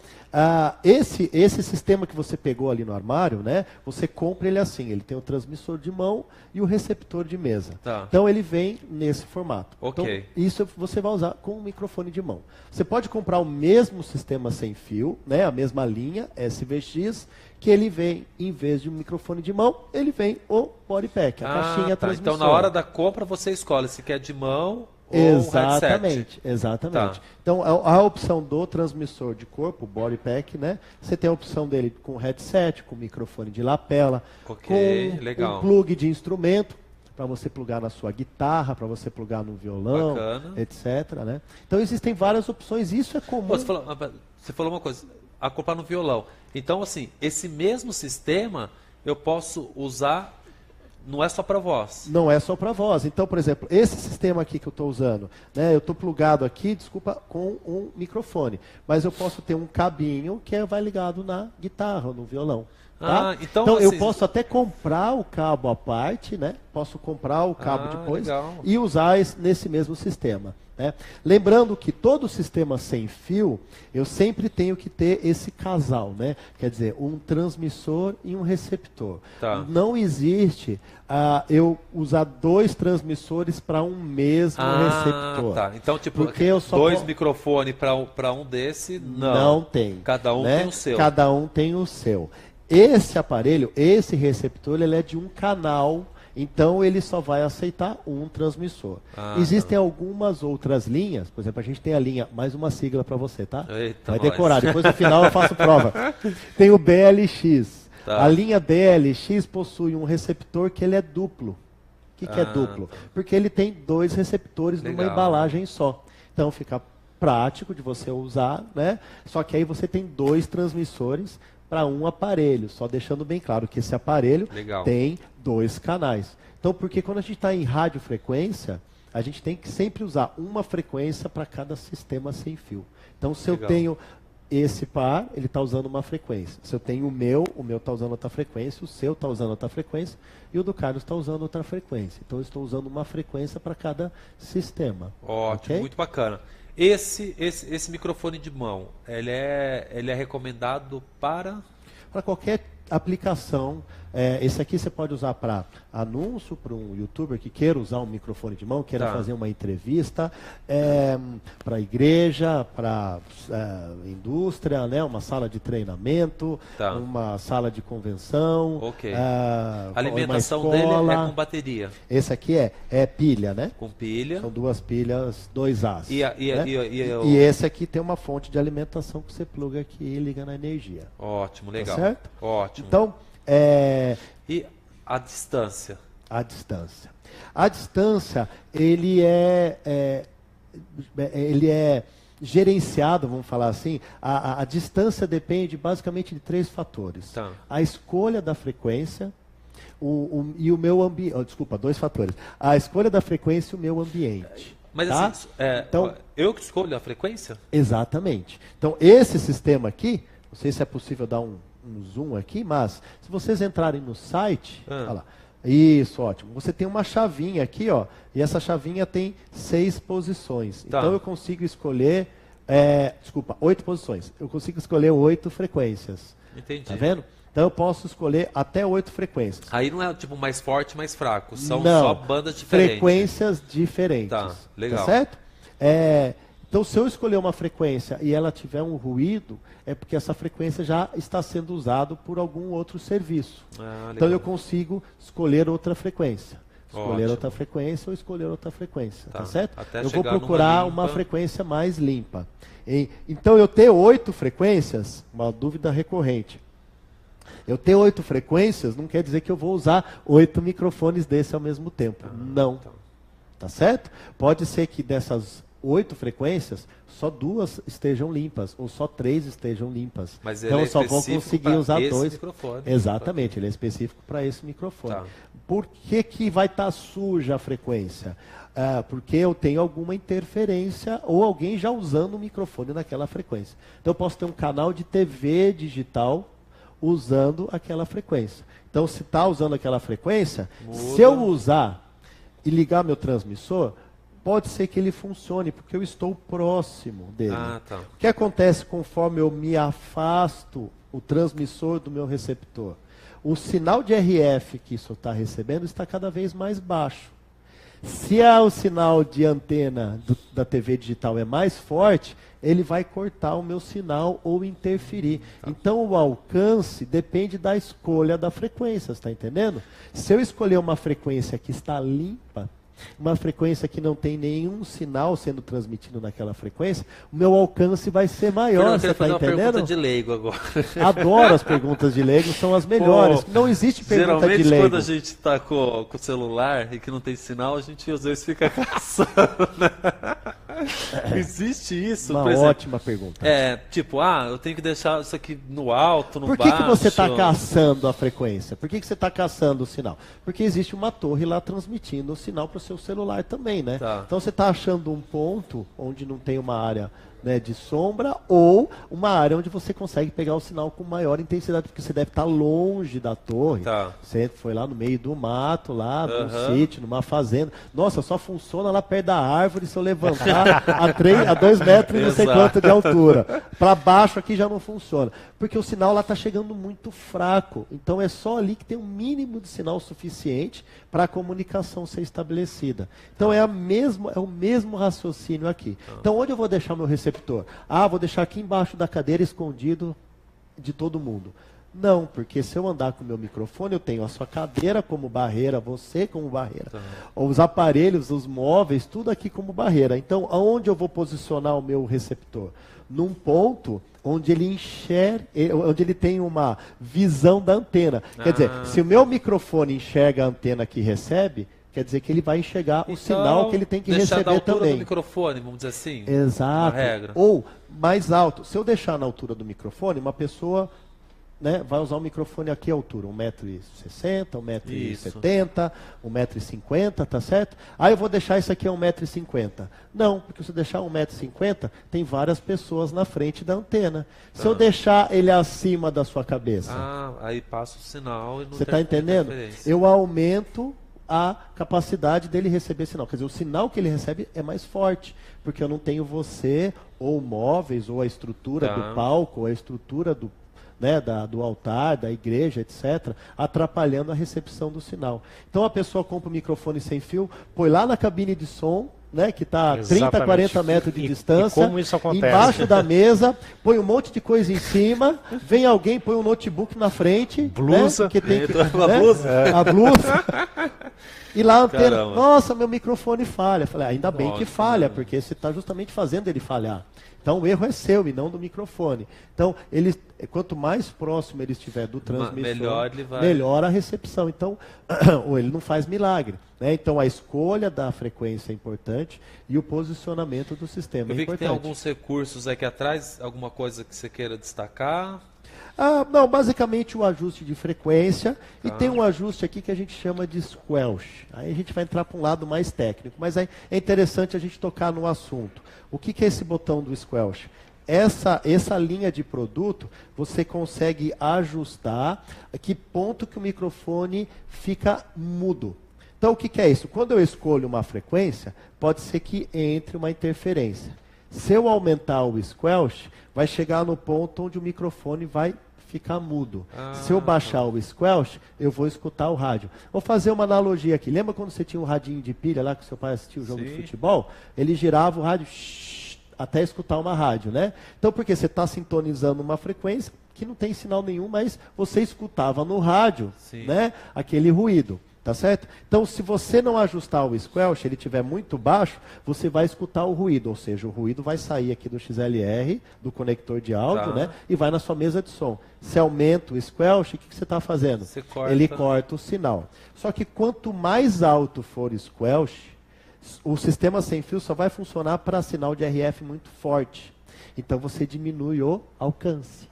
esse sistema que você pegou ali no armário, né? Você compra ele assim. Ele tem o transmissor de mão e o receptor de mesa. Tá. Então, ele vem nesse formato. Ok. Então, isso você vai usar com o microfone de mão. Você pode comprar o mesmo sistema sem fio, né? A mesma linha SVX, que ele vem, em vez de um microfone de mão, ele vem o Body Pack, a caixinha transmissora. Então, na hora da compra, você escolhe se quer de mão... Exatamente. Tá. Então, a opção do transmissor de corpo, o Body Pack, né? Você tem a opção dele com headset, com microfone de lapela, com legal. um plug de instrumento, para você plugar na sua guitarra, para você plugar no violão, etc. Né? Então, existem várias opções, isso é comum. Você falou uma coisa, acoplar no violão. Então, assim, esse mesmo sistema eu posso usar... Não é só para voz. Não é só para voz. Então, por exemplo, esse sistema aqui que eu estou usando, né, eu estou plugado aqui, com um microfone. Mas eu posso ter um cabinho que vai ligado na guitarra, no violão. Tá? Então eu posso até comprar o cabo à parte, né? Posso comprar o cabo depois e usar nesse mesmo sistema. Né? Lembrando que todo sistema sem fio, eu sempre tenho que ter esse casal, né? Quer dizer, um transmissor e um receptor. Tá. Não existe eu usar 2 transmissores para um mesmo receptor. Tá. Então, tipo, 2 microfones para um desse, não tem. Cada um tem o seu. Cada um tem o seu. Esse aparelho, esse receptor, ele é de um canal, então ele só vai aceitar um transmissor. Existem algumas outras linhas, por exemplo, a gente tem a linha, mais uma sigla para você, tá? Eita, vai decorar, depois no final eu faço prova. Tem o BLX. Tá. A linha BLX possui um receptor que ele é duplo. O que é duplo? Porque ele tem 2 receptores numa embalagem só. Então fica prático de você usar, né? Só que aí você tem 2 transmissores para um aparelho, só deixando bem claro que esse aparelho tem 2 canais. Então, porque quando a gente está em radiofrequência, a gente tem que sempre usar uma frequência para cada sistema sem fio. Então, se eu tenho esse par, ele está usando uma frequência. Se eu tenho o meu está usando outra frequência, o seu está usando outra frequência e o do Carlos está usando outra frequência. Então, eu estou usando uma frequência para cada sistema. Ótimo, muito bacana. Esse microfone de mão, ele é recomendado para qualquer aplicação. Esse aqui você pode usar para anúncio, para um youtuber que queira usar um microfone de mão, queira fazer uma entrevista, para igreja, para indústria, né? Uma sala de treinamento, uma sala de convenção. A alimentação dele é com bateria. Esse aqui é pilha, né? Com pilha. São 2 pilhas, 2 As. E esse aqui tem uma fonte de alimentação que você pluga aqui e liga na energia. Ótimo, legal. Tá certo? Ótimo. Então, A distância. A distância. A distância, ele é gerenciado, vamos falar assim, a distância depende basicamente de 3 fatores. Tá. A escolha da frequência e o meu ambiente. Desculpa, 2 fatores. A escolha da frequência e o meu ambiente. Mas tá? assim, então, eu que escolho a frequência? Exatamente. Então, esse sistema aqui, não sei se é possível dar um zoom aqui, mas se vocês entrarem no site, olha lá. Isso, ótimo. Você tem uma chavinha aqui, ó, e essa chavinha tem 6 posições. Tá. Então eu consigo escolher, 8 posições. Eu consigo escolher 8 frequências. Entendi. Tá vendo? Então eu posso escolher até 8 frequências. Aí não é tipo mais forte, mais fraco. São Não, só bandas diferentes. Frequências diferentes. Tá, legal. Tá certo? Então, se eu escolher uma frequência e ela tiver um ruído, é porque essa frequência já está sendo usada por algum outro serviço. Então, eu consigo escolher outra frequência. Escolher outra frequência ou escolher outra frequência. Tá certo? Até eu vou chegar procurar uma frequência mais limpa. Então, eu ter 8 frequências, uma dúvida recorrente. Eu ter 8 frequências não quer dizer que eu vou usar 8 microfones desse ao mesmo tempo. Não. Tá certo? Pode ser que dessas 8 frequências, só 2 estejam limpas, ou só 3 estejam limpas. Mas então ele eu só vou conseguir usar 2. Microfone. Exatamente, ele é específico para esse microfone. Tá. Por que vai estar suja a frequência? Porque eu tenho alguma interferência ou alguém já usando o microfone naquela frequência. Então eu posso ter um canal de TV digital usando aquela frequência. Então se está usando aquela frequência, se eu usar e ligar meu transmissor, pode ser que ele funcione, porque eu estou próximo dele. Tá. O que acontece conforme eu me afasto o transmissor do meu receptor? O sinal de RF que isso está recebendo está cada vez mais baixo. Se o sinal de antena da TV digital é mais forte, ele vai cortar o meu sinal ou interferir. Então o alcance depende da escolha da frequência, está entendendo? Se eu escolher uma frequência que está limpa, uma frequência que não tem nenhum sinal sendo transmitido naquela frequência, o meu alcance vai ser maior, você está entendendo? Uma pergunta de leigo agora. Adoro as perguntas de leigo, são as melhores. Não existe pergunta de leigo. Geralmente quando a gente está com o celular e que não tem sinal, a gente às vezes fica caçando, né? Existe isso? Uma ótima pergunta. Tipo, eu tenho que deixar isso aqui no alto, no baixo. Por que você está caçando a frequência? Por que você está caçando o sinal? Porque existe uma torre lá transmitindo o sinal para o seu celular também, né? Tá. Então você está achando um ponto onde não tem uma área, né, de sombra ou uma área onde você consegue pegar o sinal com maior intensidade, porque você deve estar longe da torre. Tá. Você foi lá no meio do mato, lá num sítio, numa fazenda. Nossa, só funciona lá perto da árvore se eu levantar a 2 metros e não sei quanto de altura. Para baixo aqui já não funciona. Porque o sinal lá está chegando muito fraco. Então é só ali que tem um mínimo de sinal suficiente para a comunicação ser estabelecida. Então é o mesmo raciocínio aqui. Então onde eu vou deixar meu receptor? Vou deixar aqui embaixo da cadeira, escondido de todo mundo. Não, porque se eu andar com o meu microfone, eu tenho a sua cadeira como barreira, você como barreira. Os aparelhos, os móveis, tudo aqui como barreira. Então, aonde eu vou posicionar o meu receptor? Num ponto onde ele enxerga, onde ele tem uma visão da antena. Quer dizer, se o meu microfone enxerga a antena que recebe, quer dizer que ele vai enxergar o sinal que ele tem que receber da altura também. do microfone, vamos dizer assim. Exato. Uma regra. Ou mais alto. Se eu deixar na altura do microfone, uma pessoa, né, vai usar o microfone aqui à altura, 1,60 m, 1,70 m, 1,50 m, tá certo? Aí eu vou deixar isso aqui a 1,50 m. Não, porque se eu deixar 1,50 m, tem várias pessoas na frente da antena. Se eu deixar ele acima da sua cabeça. Aí passa o sinal e não você está entendendo? Eu aumento a capacidade dele receber sinal. Quer dizer, o sinal que ele recebe é mais forte, porque eu não tenho você, ou móveis, ou a estrutura do palco, ou a estrutura do, né, do altar, da igreja, etc., atrapalhando a recepção do sinal. Então a pessoa compra o microfone sem fio, põe lá na cabine de som, né, que está a 30, 40 metros de distância, e como isso acontece? Embaixo da mesa, põe um monte de coisa em cima, vem alguém, põe um notebook na frente, blusa, né, que tem que, a blusa, e lá a antena, Caramba. nossa, meu microfone falha. Eu falei, ainda bem que falha, porque você está justamente fazendo ele falhar. Então o erro é seu e não do microfone. Então, quanto mais próximo ele estiver do transmissor, melhor a recepção. Então, ele não faz milagre. Né? Então, a escolha da frequência é importante e o posicionamento do sistema é importante. Eu vi que tem alguns recursos aqui atrás, alguma coisa que você queira destacar? Não, basicamente o ajuste de frequência e tem um ajuste aqui que a gente chama de squelch. Aí a gente vai entrar para um lado mais técnico, mas é interessante a gente tocar no assunto. O que é esse botão do squelch? Essa linha de produto, você consegue ajustar a que ponto que o microfone fica mudo. Então o que é isso? Quando eu escolho uma frequência, pode ser que entre uma interferência. Se eu aumentar o squelch, vai chegar no ponto onde o microfone vai ficar mudo. Se eu baixar o squelch, eu vou escutar o rádio. Vou fazer uma analogia aqui. Lembra quando você tinha um radinho de pilha lá que seu pai assistia o jogo de futebol? Ele girava o rádio até escutar uma rádio, né? Então, porque você está sintonizando uma frequência que não tem sinal nenhum, mas você escutava no rádio, né, aquele ruído. Tá certo? Então, se você não ajustar o squelch, ele estiver muito baixo, você vai escutar o ruído, ou seja, o ruído vai sair aqui do XLR, do conector de áudio, né, e vai na sua mesa de som. Se aumenta o squelch, o que você está fazendo? Ele corta o sinal. Só que quanto mais alto for o squelch, o sistema sem fio só vai funcionar para sinal de RF muito forte. Então você diminui o alcance.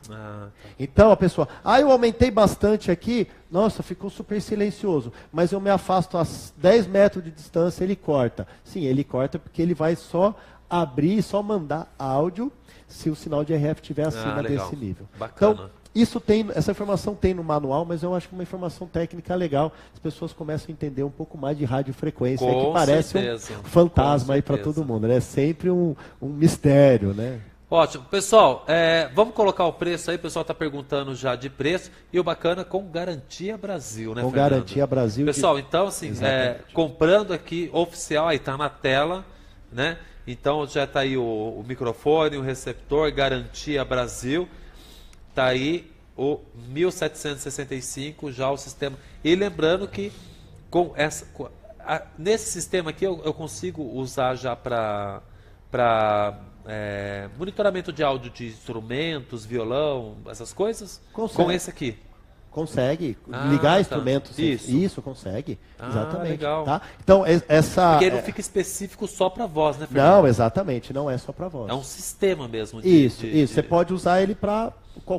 Então a pessoa, eu aumentei bastante aqui, nossa, ficou super silencioso, mas eu me afasto a 10 metros de distância, ele corta. Sim, ele corta porque ele vai só abrir, só mandar áudio se o sinal de RF estiver acima desse nível. Bacana. Então, essa informação tem no manual, mas eu acho que é uma informação técnica legal. As pessoas começam a entender um pouco mais de radiofrequência, que parece um fantasma aí para todo mundo, né? É sempre um mistério, né? Ótimo. Pessoal, vamos colocar o preço aí, o pessoal está perguntando já de preço, e o bacana com Garantia Brasil, né, com Fernando? Garantia Brasil. Pessoal, então assim, comprando aqui, oficial, aí está na tela, né? Então já está aí o microfone, o receptor, Garantia Brasil, está aí o 1.765, já o sistema. E lembrando que nesse sistema aqui eu consigo usar já para monitoramento de áudio de instrumentos, violão, essas coisas? Com esse aqui? Consegue. Ligar instrumentos. Isso, consegue. Exatamente. Legal. Tá? Então, porque ele não fica específico só para voz, né, Fernando? Não, exatamente. Não é só para voz. É um sistema mesmo. Isso. Você pode usar ele para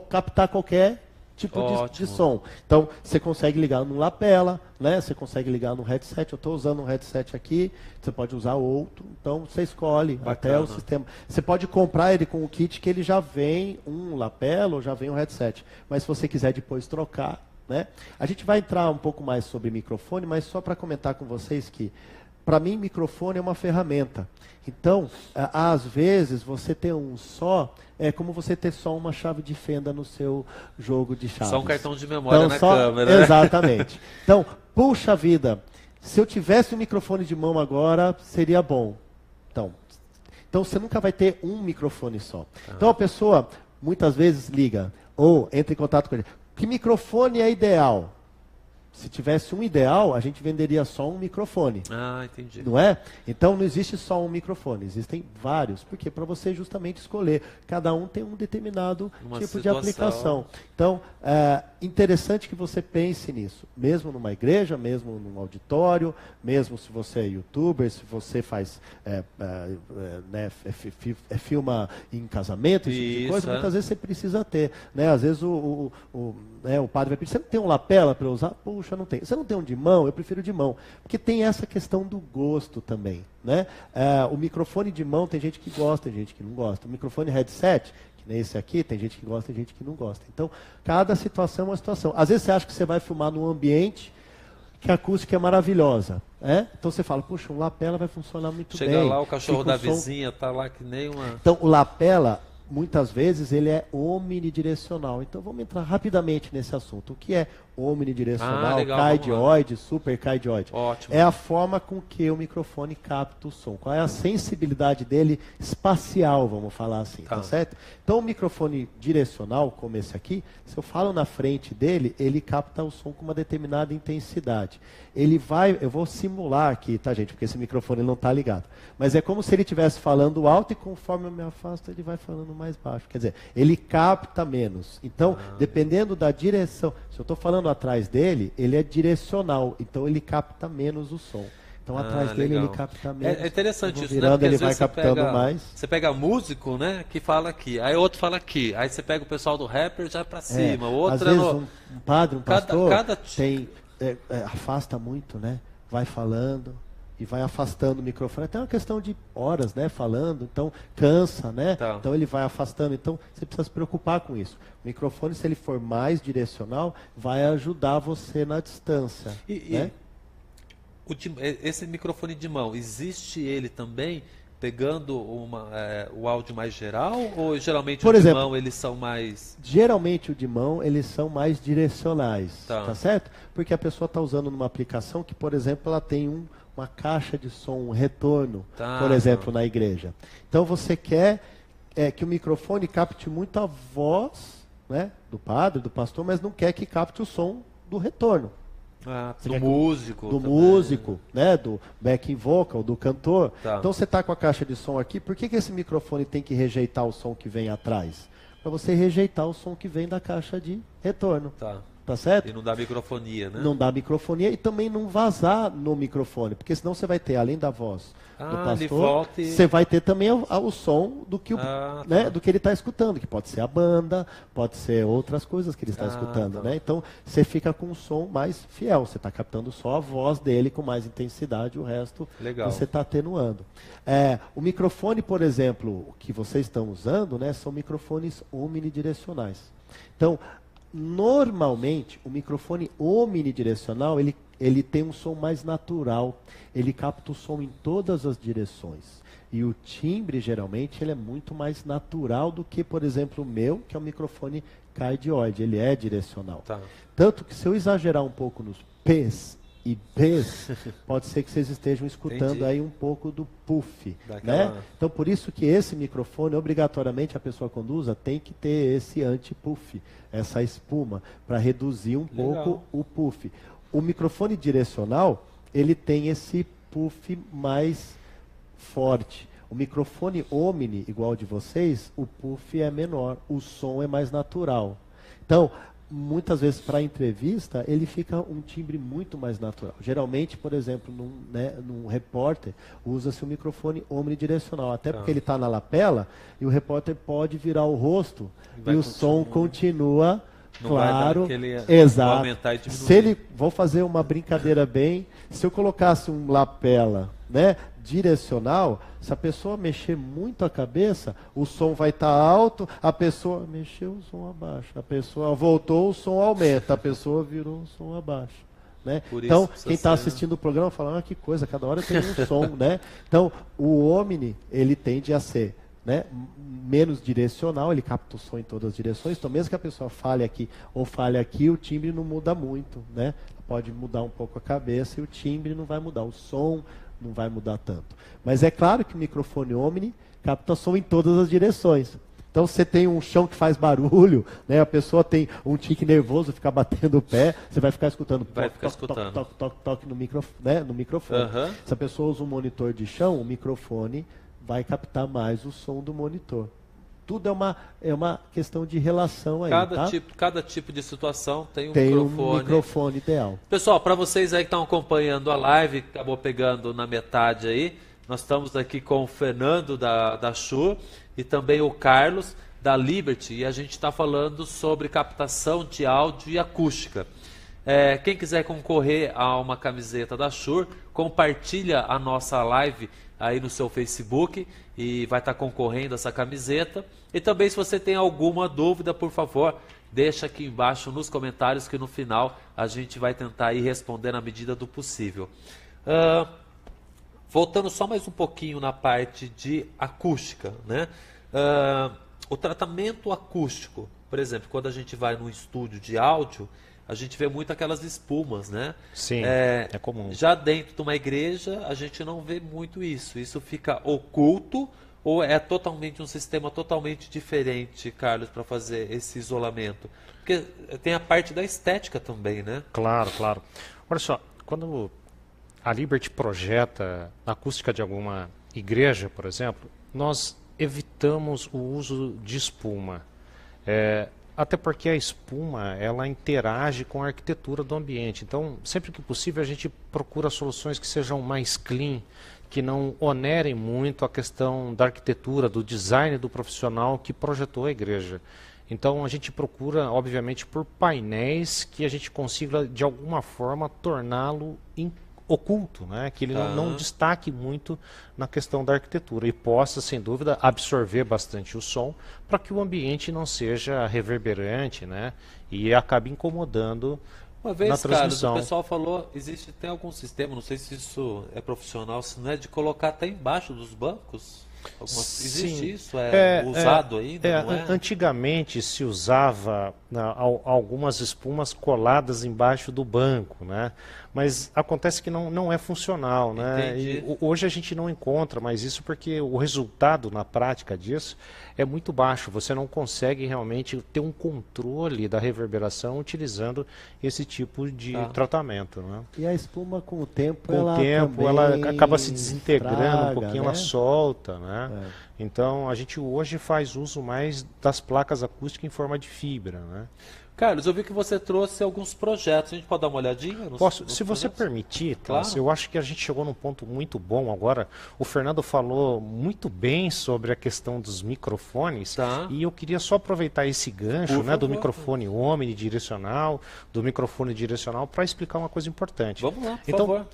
captar qualquer tipo de som. Então, você consegue ligar num lapela, né? Você consegue ligar no headset. Eu estou usando um headset aqui, você pode usar outro. Então, você escolhe até o sistema. Você pode comprar ele com o kit que ele já vem um lapela ou já vem um headset. Mas se você quiser depois trocar, né? A gente vai entrar um pouco mais sobre microfone, mas só para comentar com vocês que, para mim, microfone é uma ferramenta. Então, às vezes, você ter um só, é como você ter só uma chave de fenda no seu jogo de chaves. Só um cartão de memória na câmera. Né? Exatamente. Então, puxa vida, se eu tivesse um microfone de mão agora, seria bom. Então você nunca vai ter um microfone só. Então, a pessoa, muitas vezes, liga ou entra em contato com ele. Que microfone é ideal? Se tivesse um ideal, a gente venderia só um microfone. Entendi. Não é? Então não existe só um microfone, existem vários. Porque para você justamente escolher, cada um tem um determinado tipo de aplicação. Então, interessante que você pense nisso. Mesmo numa igreja, mesmo num auditório, mesmo se você é youtuber, se você faz filma em casamento, esse tipo de coisa, muitas vezes você precisa ter. Né? Às vezes o padre vai pedir, você não tem um lapela para usar? Puxa, não tem. Você não tem um de mão? Eu prefiro de mão. Porque tem essa questão do gosto também. Né? O microfone de mão tem gente que gosta, tem gente que não gosta. O microfone headset, que nem esse aqui, tem gente que gosta, tem gente que não gosta. Então, cada situação é uma situação. Às vezes você acha que você vai filmar num ambiente que a acústica é maravilhosa. Então você fala, puxa, um lapela vai funcionar muito bem. Chega lá, o cachorro da vizinha está lá que nem uma... Então, o lapela, muitas vezes, ele é omnidirecional. Então, vamos entrar rapidamente nesse assunto. O que é omnidirecional, legal, cardioide, super cardioide. Ótimo. É a forma com que o microfone capta o som. Qual é a sensibilidade dele espacial, vamos falar assim, tá certo? Então o microfone direcional, como esse aqui, se eu falo na frente dele, ele capta o som com uma determinada intensidade. Ele vai, eu vou simular aqui, tá gente, porque esse microfone não está ligado. Mas é como se ele estivesse falando alto e conforme eu me afasto, ele vai falando mais baixo. Quer dizer, ele capta menos. Então, dependendo da direção, se eu estou falando atrás dele, ele é direcional, então ele capta menos o som. Então atrás dele ele capta menos. É interessante isso, virando, né? Ele vai captando mais. Você pega músico, né, que fala aqui, aí outro fala aqui, aí você pega o pessoal do rapper já para cima, outro às vezes um padre, um pastor, tem, afasta muito, né? Vai falando e vai afastando o microfone. Até uma questão de horas, né? Falando, então cansa, né? Tá. Então ele vai afastando. Então você precisa se preocupar com isso. O microfone, se ele for mais direcional, vai ajudar você na distância. Né? Esse microfone de mão, existe ele também pegando o áudio mais geral ou geralmente Por exemplo, de mão eles são mais... Geralmente o de mão eles são mais direcionais, tá certo? Porque a pessoa está usando numa aplicação que, por exemplo, ela tem uma caixa de som, um retorno, por exemplo, na igreja. Então você quer que o microfone capte muito a voz, né, do padre, do pastor, mas não quer que capte o som do retorno. Do músico. Do músico, né? Do backing vocal, do cantor. Tá. Então você está com a caixa de som aqui, por que esse microfone tem que rejeitar o som que vem atrás? Para você rejeitar o som que vem da caixa de retorno. Tá certo? E não dá microfonia, né? Não dá microfonia e também não vazar no microfone, porque senão você vai ter, além da voz do pastor, você vai ter também o som do que, do que ele está escutando, que pode ser a banda, pode ser outras coisas que ele está escutando. Né? Então você fica com um som mais fiel, você está captando só a voz dele com mais intensidade, o resto você está atenuando. O microfone, por exemplo, que vocês estão usando, né, são microfones omnidirecionais. Então, normalmente, o microfone omnidirecional, ele tem um som mais natural, ele capta o som em todas as direções. E o timbre, geralmente, ele é muito mais natural do que, por exemplo, o meu, que é um microfone cardioide, ele é direcional. Tanto que se eu exagerar um pouco nos P's e B's, pode ser que vocês estejam escutando aí um pouco do puff. Né? Então, por isso que esse microfone, obrigatoriamente, a pessoa quando usa, tem que ter esse anti-puff, essa espuma, para reduzir um pouco o puff. O microfone direcional, ele tem esse puff mais forte. O microfone omni, igual de vocês, o puff é menor, o som é mais natural. Então, muitas vezes para entrevista, ele fica um timbre muito mais natural. Geralmente, por exemplo, num repórter, usa-se o microfone omnidirecional, até porque ele está na lapela e o repórter pode virar o rosto e o som continua claro, exato. Aumentar e diminuir. Se ele, vou fazer uma brincadeira bem, se eu colocasse um lapela, né, direcional, se a pessoa mexer muito a cabeça, o som vai estar alto, a pessoa mexeu, o som abaixa, a pessoa voltou, o som aumenta, a pessoa virou o som abaixo. Né? Então, quem está assistindo o programa fala, que coisa, cada hora tem um som, né? Então, o Omni, ele tende a ser, né, menos direcional, ele capta o som em todas as direções, então mesmo que a pessoa fale aqui ou fale aqui, o timbre não muda muito, né? Pode mudar um pouco a cabeça e o timbre não vai mudar, o som não vai mudar tanto. Mas é claro que o microfone Omni capta som em todas as direções. Então, você tem um chão que faz barulho, né? A pessoa tem um tique nervoso, fica batendo o pé, você vai ficar escutando toque no microfone. Né? No microfone. Se a pessoa usa um monitor de chão, o microfone vai captar mais o som do monitor. Tudo é uma questão de relação aí, cada tipo de situação tem um microfone ideal. Pessoal, para vocês aí que estão acompanhando a live, acabou pegando na metade aí, nós estamos aqui com o Fernando da Shure e também o Carlos da Liberty, e a gente está falando sobre captação de áudio e acústica. Quem quiser concorrer a uma camiseta da Shure, compartilha a nossa live aí no seu Facebook e vai estar concorrendo a essa camiseta. E também, se você tem alguma dúvida, por favor, deixa aqui embaixo nos comentários que no final a gente vai tentar ir responder na medida do possível. Voltando só mais um pouquinho na parte de acústica, né? O tratamento acústico, por exemplo, quando a gente vai num estúdio de áudio, a gente vê muito aquelas espumas, né? Sim, é comum. Já dentro de uma igreja, a gente não vê muito isso. Isso fica oculto ou é totalmente um sistema totalmente diferente, Carlos, para fazer esse isolamento? Porque tem a parte da estética também, né? Claro, claro. Olha só, quando a Liberty projeta a acústica de alguma igreja, por exemplo, nós evitamos o uso de espuma. Até porque a espuma, ela interage com a arquitetura do ambiente. Então, sempre que possível, a gente procura soluções que sejam mais clean, que não onerem muito a questão da arquitetura, do design do profissional que projetou a igreja. Então, a gente procura, obviamente, por painéis que a gente consiga, de alguma forma, torná-lo oculto, né? Que ele não destaque muito na questão da arquitetura e possa, sem dúvida, absorver bastante o som para que o ambiente não seja reverberante, né? E acabe incomodando uma vez, na transmissão. Carlos, o pessoal falou, tem algum sistema, não sei se isso é profissional, se não é de colocar até embaixo dos bancos? Existe isso? Usado ainda? Não é? Antigamente se usava algumas espumas coladas embaixo do banco, né? Mas acontece que não é funcional, né? E hoje a gente não encontra mais isso porque o resultado na prática disso é muito baixo. Você não consegue realmente ter um controle da reverberação utilizando esse tipo de tratamento, né? E a espuma com o tempo, ela acaba se desintegrando, um pouquinho, né? ela solta, né? Então a gente hoje faz uso mais das placas acústicas em forma de fibra, né? Carlos, eu vi que você trouxe alguns projetos. A gente pode dar uma olhadinha? Posso? Se você permitir, claro. Eu acho que a gente chegou num ponto muito bom agora. O Fernando falou muito bem sobre a questão dos microfones. E eu queria só aproveitar esse gancho, né, do microfone omnidirecional, para explicar uma coisa importante. Vamos lá, por favor.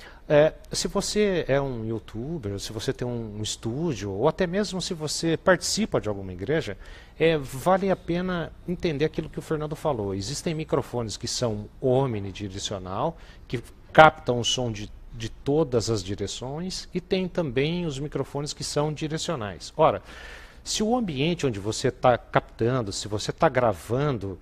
Se você é um youtuber, se você tem um estúdio, ou até mesmo se você participa de alguma igreja, vale a pena entender aquilo que o Fernando falou. Existem microfones que são omnidirecional, que captam o som de todas as direções, e tem também os microfones que são direcionais. Ora, se o ambiente onde você está captando, se você está gravando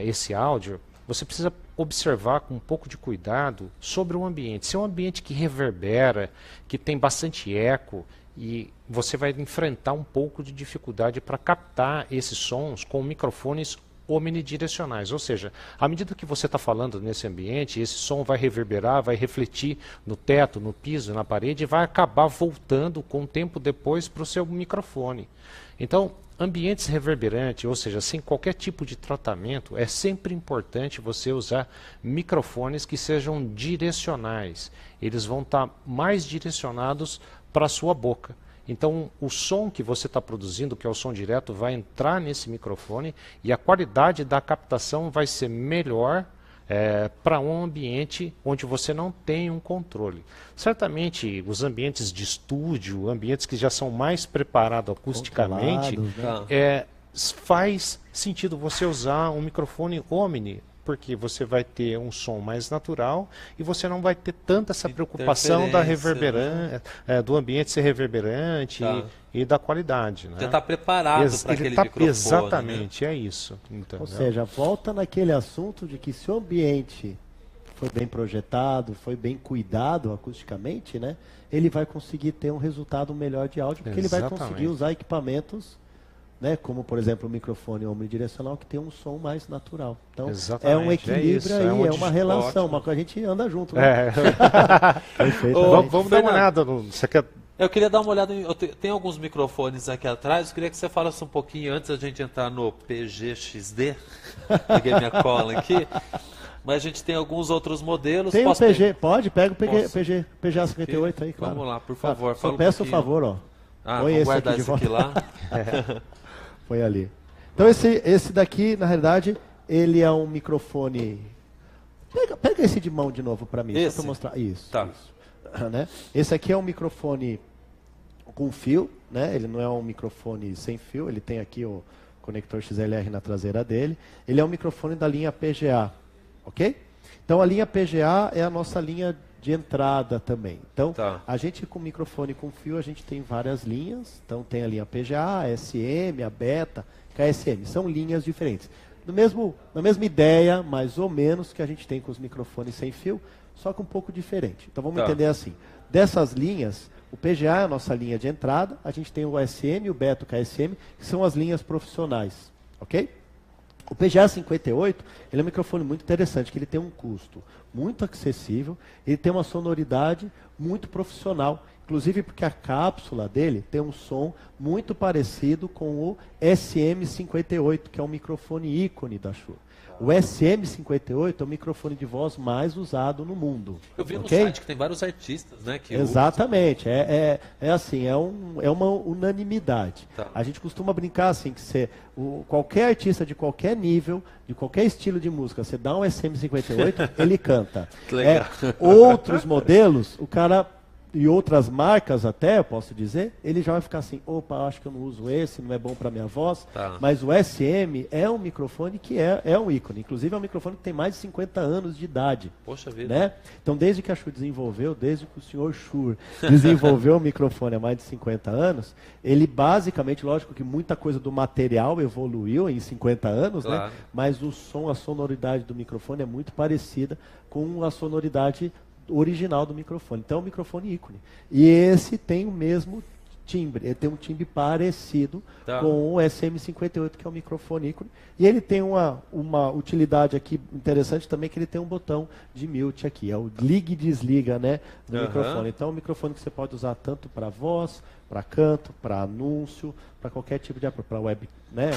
esse áudio, você precisa observar com um pouco de cuidado sobre o ambiente. Se é um ambiente que reverbera, que tem bastante eco, e você vai enfrentar um pouco de dificuldade para captar esses sons com microfones omnidirecionais. Ou seja, à medida que você está falando nesse ambiente, esse som vai reverberar, vai refletir no teto, no piso, na parede, e vai acabar voltando com o tempo depois para o seu microfone. Então, ambientes reverberantes, ou seja, sem qualquer tipo de tratamento, é sempre importante você usar microfones que sejam direcionais. Eles vão estar mais direcionados para a sua boca. Então, o som que você está produzindo, que é o som direto, vai entrar nesse microfone e a qualidade da captação vai ser melhor para um ambiente onde você não tem um controle. Certamente, os ambientes de estúdio, ambientes que já são mais preparados acusticamente, faz sentido você usar um microfone omni, porque você vai ter um som mais natural e você não vai ter tanta essa preocupação da do ambiente ser reverberante e da qualidade. Né? Já está preparado para aquele microfone. Exatamente, né? É isso. Entendeu? Ou seja, volta naquele assunto de que se o ambiente foi bem projetado, foi bem cuidado acusticamente, né, ele vai conseguir ter um resultado melhor de áudio, porque ele vai conseguir usar equipamentos, né, como, por exemplo, o microfone omnidirecional, que tem um som mais natural. Então, é um equilíbrio aí, é uma relação, a gente anda junto. Né? Perfeito. Vamos dar uma olhada. Você quer... Eu queria dar uma olhada, tem alguns microfones aqui atrás, eu queria que você falasse um pouquinho antes da gente entrar no PGXD, peguei minha cola aqui, mas a gente tem alguns outros modelos. Tem o PG, pega o PGA 58 aí, claro. Vamos lá, por favor. Só peço o favor, ó. Põe vamos guardar esse aqui lá. Foi ali. Então esse daqui, na realidade, ele é um microfone... Pega esse de mão de novo para mim, só para mostrar. Isso. Né? Esse aqui é um microfone com fio, né? Ele não é um microfone sem fio, ele tem aqui o conector XLR na traseira dele. Ele é um microfone da linha PGA, ok? Então a linha PGA é a nossa linha de entrada também. Então, a gente com microfone com fio, a gente tem várias linhas. Então tem a linha PGA, a SM, a Beta, KSM. São linhas diferentes. na mesma ideia, mais ou menos, que a gente tem com os microfones sem fio, só que um pouco diferente. Então vamos entender assim. Dessas linhas, o PGA é a nossa linha de entrada, a gente tem o SM e o Beto KSM, que são as linhas profissionais, ok? O PGA 58, ele é um microfone muito interessante, que ele tem um custo muito acessível, ele tem uma sonoridade muito profissional, inclusive porque a cápsula dele tem um som muito parecido com o SM58, que é um microfone ícone da Shure. O SM58 é o microfone de voz mais usado no mundo. Eu vi no site que tem vários artistas, né? Que exatamente, assim, é uma unanimidade. Tá. A gente costuma brincar assim, que qualquer artista de qualquer nível, de qualquer estilo de música, você dá um SM58, ele canta. Que legal. Outros modelos, o cara... E outras marcas até, eu posso dizer, ele já vai ficar assim, opa, acho que eu não uso esse, não é bom para minha voz. Tá. Mas o SM é um microfone que é um ícone. Inclusive é um microfone que tem mais de 50 anos de idade. Poxa vida. Né? Então desde que a Shure desenvolveu, desde que o senhor Shure desenvolveu o microfone há mais de 50 anos, ele basicamente, lógico que muita coisa do material evoluiu em 50 anos, claro, né? Mas o som, a sonoridade do microfone é muito parecida com a sonoridade original do microfone. Então é um microfone ícone. E esse tem o mesmo timbre. Ele tem um timbre parecido com o SM58, que é o microfone ícone. E ele tem uma utilidade aqui interessante também, que ele tem um botão de mute aqui. É o liga e desliga, né, do microfone. Então é um microfone que você pode usar tanto para voz, para canto, para anúncio, para qualquer tipo de para web, né,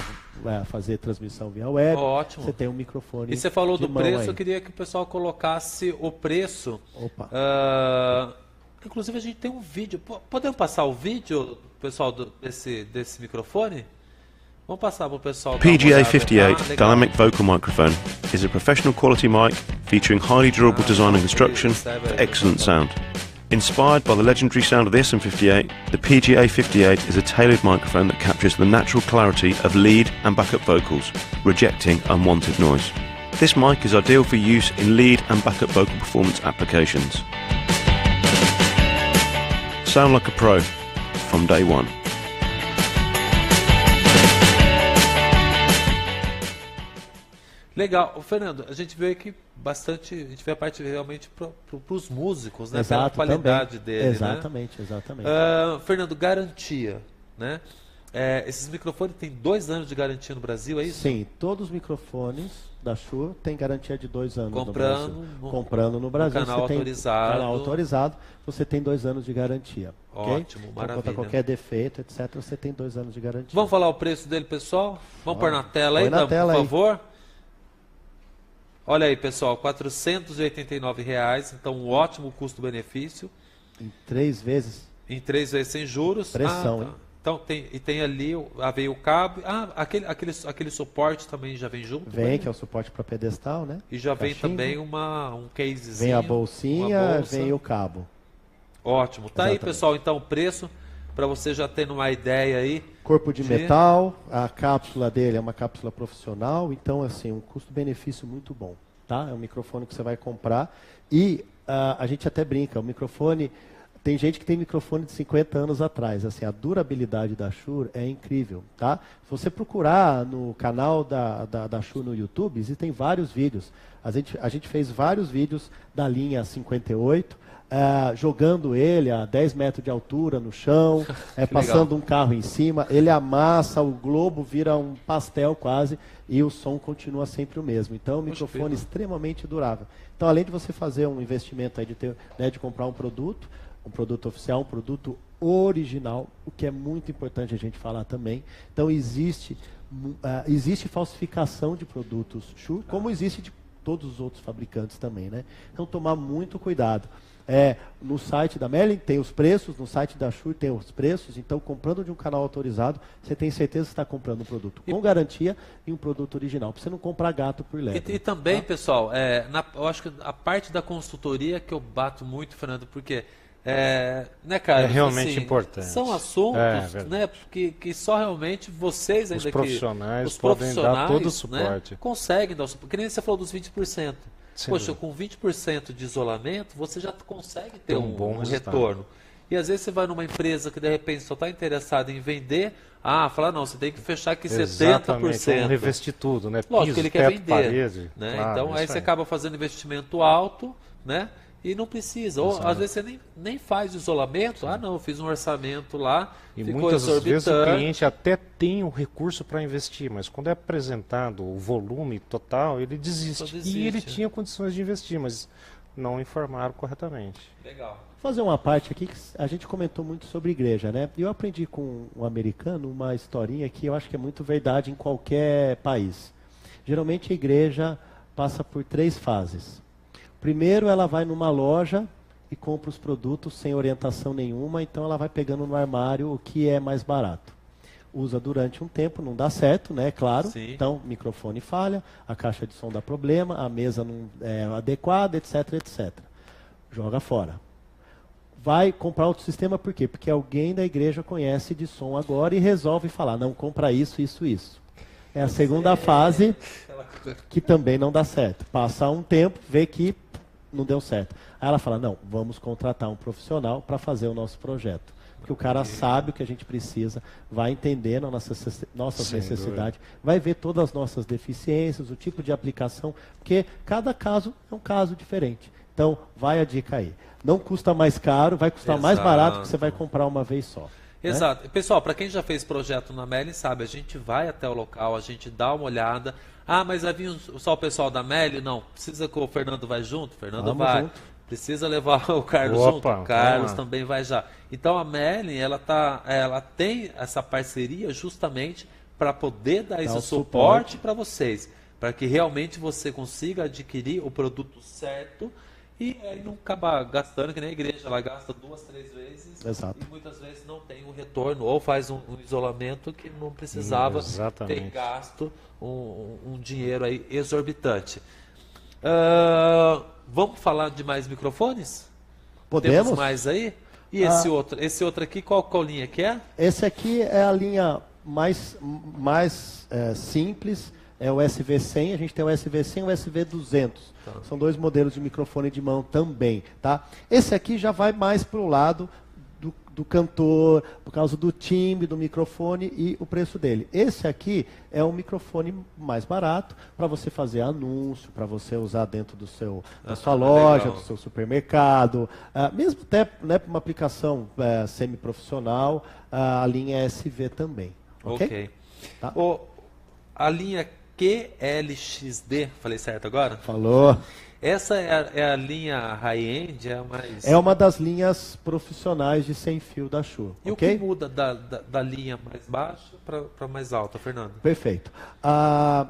fazer transmissão via web. Ótimo. Você tem um microfone. E você falou do preço, aí. Eu queria que o pessoal colocasse o preço. Opa. Inclusive a gente tem um vídeo. Podemos passar o vídeo, pessoal, desse microfone? Vamos passar para o pessoal. PGA 58 Dynamic Vocal Microphone is a professional quality mic featuring highly durable design and construction for excellent sound. Inspired by the legendary sound of the SM58, the PGA 58 is a tailored microphone that captures the natural clarity of lead and backup vocals, rejecting unwanted noise. This mic is ideal for use in lead and backup vocal performance applications. Sound like a pro from day one. Legal. Fernando, a gente vê aqui bastante, a gente vê a parte realmente para os músicos, né? Pela qualidade dele, exatamente, né? Exatamente. Fernando, garantia, né? Esses microfones têm 2 anos de garantia no Brasil, é isso? Sim, todos os microfones da Shure têm garantia de 2 anos comprando no Brasil. Canal autorizado. Canal autorizado, você tem 2 anos de garantia. Ótimo, okay? maravilha. Então, qualquer defeito, etc., você tem 2 anos de garantia. Vamos falar o preço dele, pessoal? Vamos pôr na tela aí, por favor? Olha aí, pessoal, R$ 489, então um ótimo custo-benefício. Em 3 vezes? Em 3 vezes sem juros. Pressão, hein? Então tem ali, veio o cabo. Aquele suporte também já vem junto? Vem, que é o suporte para pedestal, né? E já vem também um casezinho. Vem a bolsinha, vem o cabo. Ótimo. Tá aí, pessoal, então o preço, para você já ter uma ideia aí. Corpo de metal, a cápsula dele é uma cápsula profissional, então assim, um custo-benefício muito bom, tá? É um microfone que você vai comprar e a gente até brinca, o microfone, tem gente que tem microfone de 50 anos atrás, assim, a durabilidade da Shure é incrível, tá? Se você procurar no canal da Shure no YouTube, existem vários vídeos, a gente fez vários vídeos da linha 58, jogando ele a 10 metros de altura no chão, passando um carro em cima, ele amassa, o globo vira um pastel quase, e o som continua sempre o mesmo. Então, é um microfone extremamente durável. Então, além de você fazer um investimento aí de comprar um produto oficial, um produto original, o que é muito importante a gente falar também. Então, existe falsificação de produtos Shure, como existe de todos os outros fabricantes também, né? Então, tomar muito cuidado. No site da Merlin tem os preços, no site da Shure tem os preços, então comprando de um canal autorizado, você tem certeza que está comprando um produto com garantia e um produto original, para você não comprar gato por lebre. E também, pessoal, eu acho que a parte da consultoria que eu bato muito, Fernando, porque né, cara, é realmente importante. São assuntos, né, que só realmente vocês ainda os profissionais podem dar todo o suporte. Né, conseguem dar o suporte. Que nem você falou dos 20%. Sim. Poxa, com 20% de isolamento, você já consegue ter um bom retorno. E às vezes você vai numa empresa que de repente só está interessada em vender, fala, não, você tem que fechar aqui 70%. Vamos revestir tudo, né? Lógico Piso, que ele quer teto, vender. parede, Né? claro, então aí isso você acaba fazendo investimento alto, né? E não precisa. Ou às vezes você nem faz isolamento. Não, eu fiz um orçamento lá, e ficou muitas vezes o cliente até tem o recurso para investir, mas quando é apresentado o volume total, ele desiste. E ele tinha condições de investir, mas não informaram corretamente. Legal. Vou fazer uma parte aqui que a gente comentou muito sobre igreja, né? E eu aprendi com um americano uma historinha que eu acho que é muito verdade em qualquer país. Geralmente a igreja passa por 3 fases. Primeiro, ela vai numa loja e compra os produtos sem orientação nenhuma, então ela vai pegando no armário o que é mais barato. Usa durante um tempo, não dá certo, né? Claro. Sim. Então, o microfone falha, a caixa de som dá problema, a mesa não é adequada, etc, etc. Joga fora. Vai comprar outro sistema, por quê? Porque alguém da igreja conhece de som agora e resolve falar, não, compra isso, isso, isso. É a segunda fase que também não dá certo. Passa um tempo, vê que não deu certo. Aí ela fala, não, vamos contratar um profissional para fazer o nosso projeto. Porque o cara sabe o que a gente precisa, vai entendendo nossas necessidades, vai ver todas as nossas deficiências, o tipo de aplicação, porque cada caso é um caso diferente. Então, vai a dica aí. Não custa mais caro, vai custar mais barato, que você vai comprar uma vez só. Exato. Né? Pessoal, para quem já fez projeto na Merlin, sabe, a gente vai até o local, a gente dá uma olhada. Mas vai vir só o pessoal da Merlin? Não. Precisa que o Fernando vai junto? O Fernando vai. Junto. Precisa levar o Carlos junto? O Carlos também vai já. Então a Merlin, ela tem essa parceria justamente para poder dar esse suporte para vocês. Para que realmente você consiga adquirir o produto certo e aí não acabar gastando, que nem a igreja, ela gasta 2, 3 vezes. Exato. E muitas vezes não tem um retorno, ou faz um isolamento que não precisava ter gasto um dinheiro aí exorbitante. Vamos falar de mais microfones? Podemos? Temos mais aí? E esse outro aqui, qual linha que é? Esse aqui é a linha mais simples, é o SV100, a gente tem o SV100 e o SV200. Tá. São 2 modelos de microfone de mão também, tá? Esse aqui já vai mais para o lado do cantor, por causa do timbre do microfone e o preço dele. Esse aqui é um microfone mais barato para você fazer anúncio, para você usar dentro da sua loja, do seu supermercado, mesmo até para uma aplicação semi-profissional, a linha SV também. Ok. Tá? A linha QLXD, falei certo agora? Falou. Essa é a linha high-end? É uma das linhas profissionais de sem fio da Shure. E o que muda da linha mais baixa para mais alta, Fernando? Perfeito.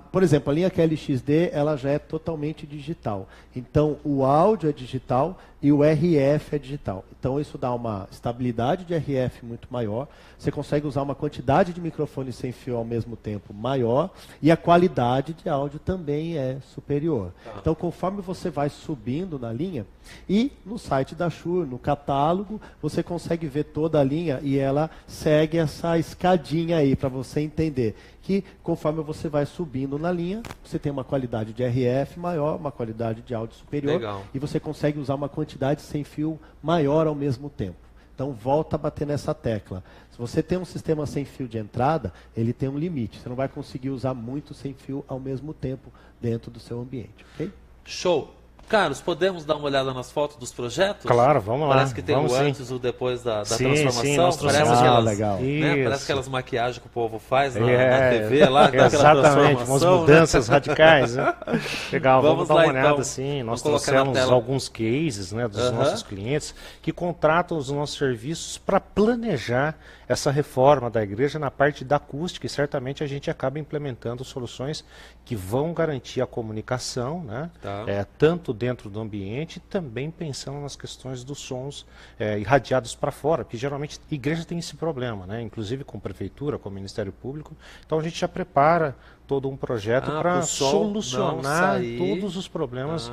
Por exemplo, a linha QLXD ela já é totalmente digital. Então, o áudio é digital e o RF é digital. Então, isso dá uma estabilidade de RF muito maior. Você consegue usar uma quantidade de microfones sem fio ao mesmo tempo maior e a qualidade de áudio também é superior. Então, conforme você vai subindo na linha, e no site da Shure, no catálogo, você consegue ver toda a linha e ela segue essa escadinha aí para você entender que conforme você vai subindo na linha, você tem uma qualidade de RF maior, uma qualidade de áudio superior. Legal. E você consegue usar uma quantidade sem fio maior ao mesmo tempo. Então volta a bater nessa tecla. Se você tem um sistema sem fio de entrada, ele tem um limite. Você não vai conseguir usar muito sem fio ao mesmo tempo dentro do seu ambiente, ok? Show! Carlos, podemos dar uma olhada nas fotos dos projetos? Claro, vamos lá. Parece que tem vamos o antes e o depois da transformação. Parece aquelas, legal. Né, parece aquelas maquiagens que o povo faz na TV lá. Exatamente, umas mudanças radicais. Né? Legal, vamos dar uma olhada então. sim. Nós trouxemos alguns cases, né, dos nossos clientes que contratam os nossos serviços para planejar essa reforma da igreja na parte da acústica, e certamente a gente acaba implementando soluções que vão garantir a comunicação, né? Tanto dentro do ambiente, também pensando nas questões dos sons irradiados para fora, porque geralmente a igreja tem esse problema, né? Inclusive com prefeitura, com o Ministério Público. Então a gente já prepara todo um projeto para solucionar todos os problemas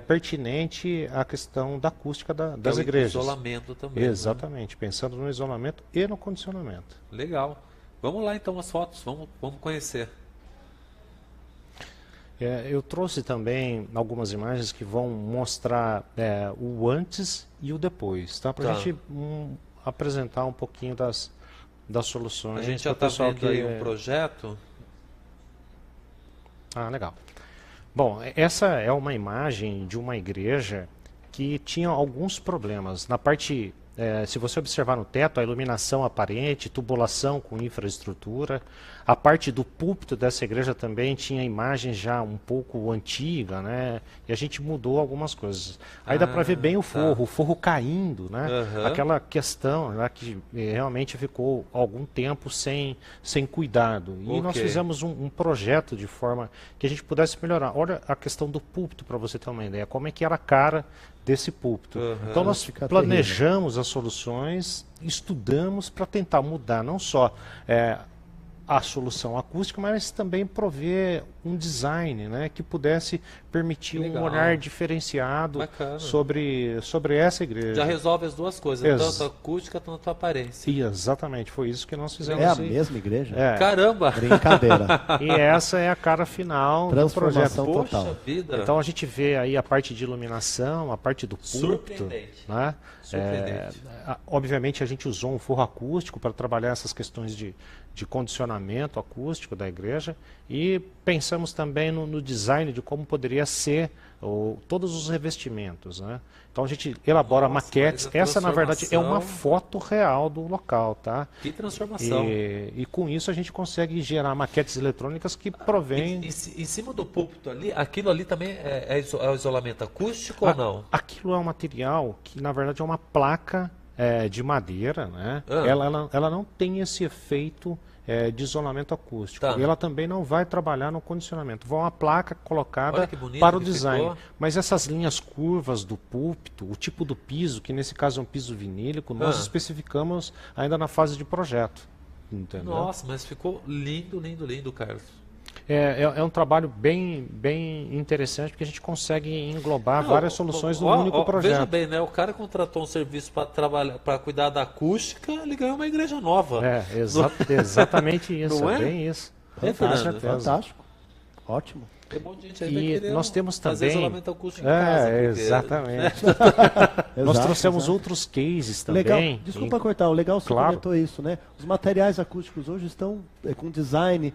pertinentes à questão da acústica das igrejas. Isolamento também. Exatamente, né? Pensando no isolamento e no condicionamento. Legal. Vamos lá então as fotos, vamos conhecer. Eu trouxe também algumas imagens que vão mostrar o antes e o depois, tá? Para a gente apresentar um pouquinho das soluções. A gente já está vendo aí um projeto. Ah, legal. Bom, essa é uma imagem de uma igreja que tinha alguns problemas. Na parte, se você observar no teto, a iluminação aparente, tubulação com infraestrutura. A parte do púlpito dessa igreja também tinha imagens já um pouco antiga, né? E a gente mudou algumas coisas. Aí dá para ver bem o forro caindo, né? Aquela questão lá que realmente ficou algum tempo sem cuidado. E nós fizemos um projeto de forma que a gente pudesse melhorar. Olha a questão do púlpito, para você ter uma ideia. Como é que era a cara desse púlpito. Então nós planejamos as soluções, estudamos para tentar mudar não só a solução acústica, mas também prover um design, né, que pudesse permitir um olhar diferenciado sobre essa igreja. Já resolve as duas coisas, tanto a acústica quanto a aparência. Exatamente, foi isso que nós fizemos. É a mesma igreja? Caramba! Brincadeira. E essa é a cara final do projeto. Total. Poxa vida. Então a gente vê aí a parte de iluminação, a parte do púlpito. Né? Surpreendente. Obviamente a gente usou um forro acústico para trabalhar essas questões de condicionamento acústico da igreja e pensamos também no design de como poderia ser todos os revestimentos, né? Então a gente elabora maquetes. Essa na verdade é uma foto real do local, tá? Que transformação. E com isso a gente consegue gerar maquetes eletrônicas que provêm... Em cima do púlpito ali, aquilo ali também é o isolamento acústico ou não? Aquilo é um material que na verdade é uma placa de madeira, né? Ela não tem esse efeito de isolamento acústico. E ela também não vai trabalhar no condicionamento. Vai uma placa colocada para o design. Ficou. Mas essas linhas curvas do púlpito, o tipo do piso, que nesse caso é um piso vinílico, nós especificamos ainda na fase de projeto. Entendeu? Nossa, mas ficou lindo, lindo, lindo, Carlos. É um trabalho bem interessante, porque a gente consegue englobar várias soluções num único projeto. Veja bem, né? O cara contratou um serviço para trabalhar, para cuidar da acústica, ele ganhou uma igreja nova. Exatamente isso, não é? Bem isso. Fantástico. Ótimo. Tem um monte de gente aí E nós temos também isolamento acústico em casa. Exatamente. Nós trouxemos outros cases também. Legal. Desculpa cortar, o legal você comentou isso, né? Os materiais acústicos hoje estão com design.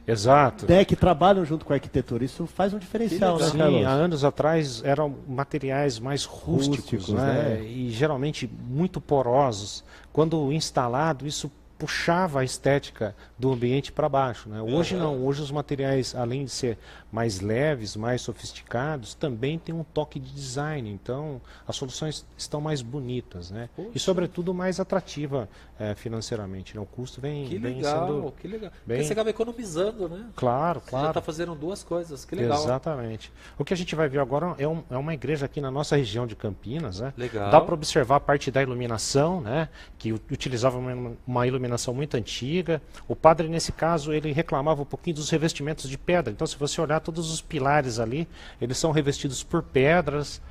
Exato. Que trabalham junto com a arquitetura. Isso faz um diferencial, né, Carlos? Sim, há anos atrás eram materiais mais rústicos, né? E geralmente muito porosos. Quando instalado, isso puxava a estética do ambiente para baixo, né? Hoje não, hoje os materiais, além de ser mais leves, mais sofisticados, também tem um toque de design, então as soluções estão mais bonitas, né? E sobretudo mais atrativa financeiramente, né? O custo vem Que sendo... Que legal, porque você acaba economizando, né? Claro. Você já está fazendo duas coisas, que legal. Exatamente. O que a gente vai ver agora é uma igreja aqui na nossa região de Campinas, né? Legal. Dá para observar a parte da iluminação, né? Que utilizava uma iluminação muito antiga. O padre, nesse caso, ele reclamava um pouquinho dos revestimentos de pedra. Então, se você olhar todos os pilares ali, eles são revestidos por pedras,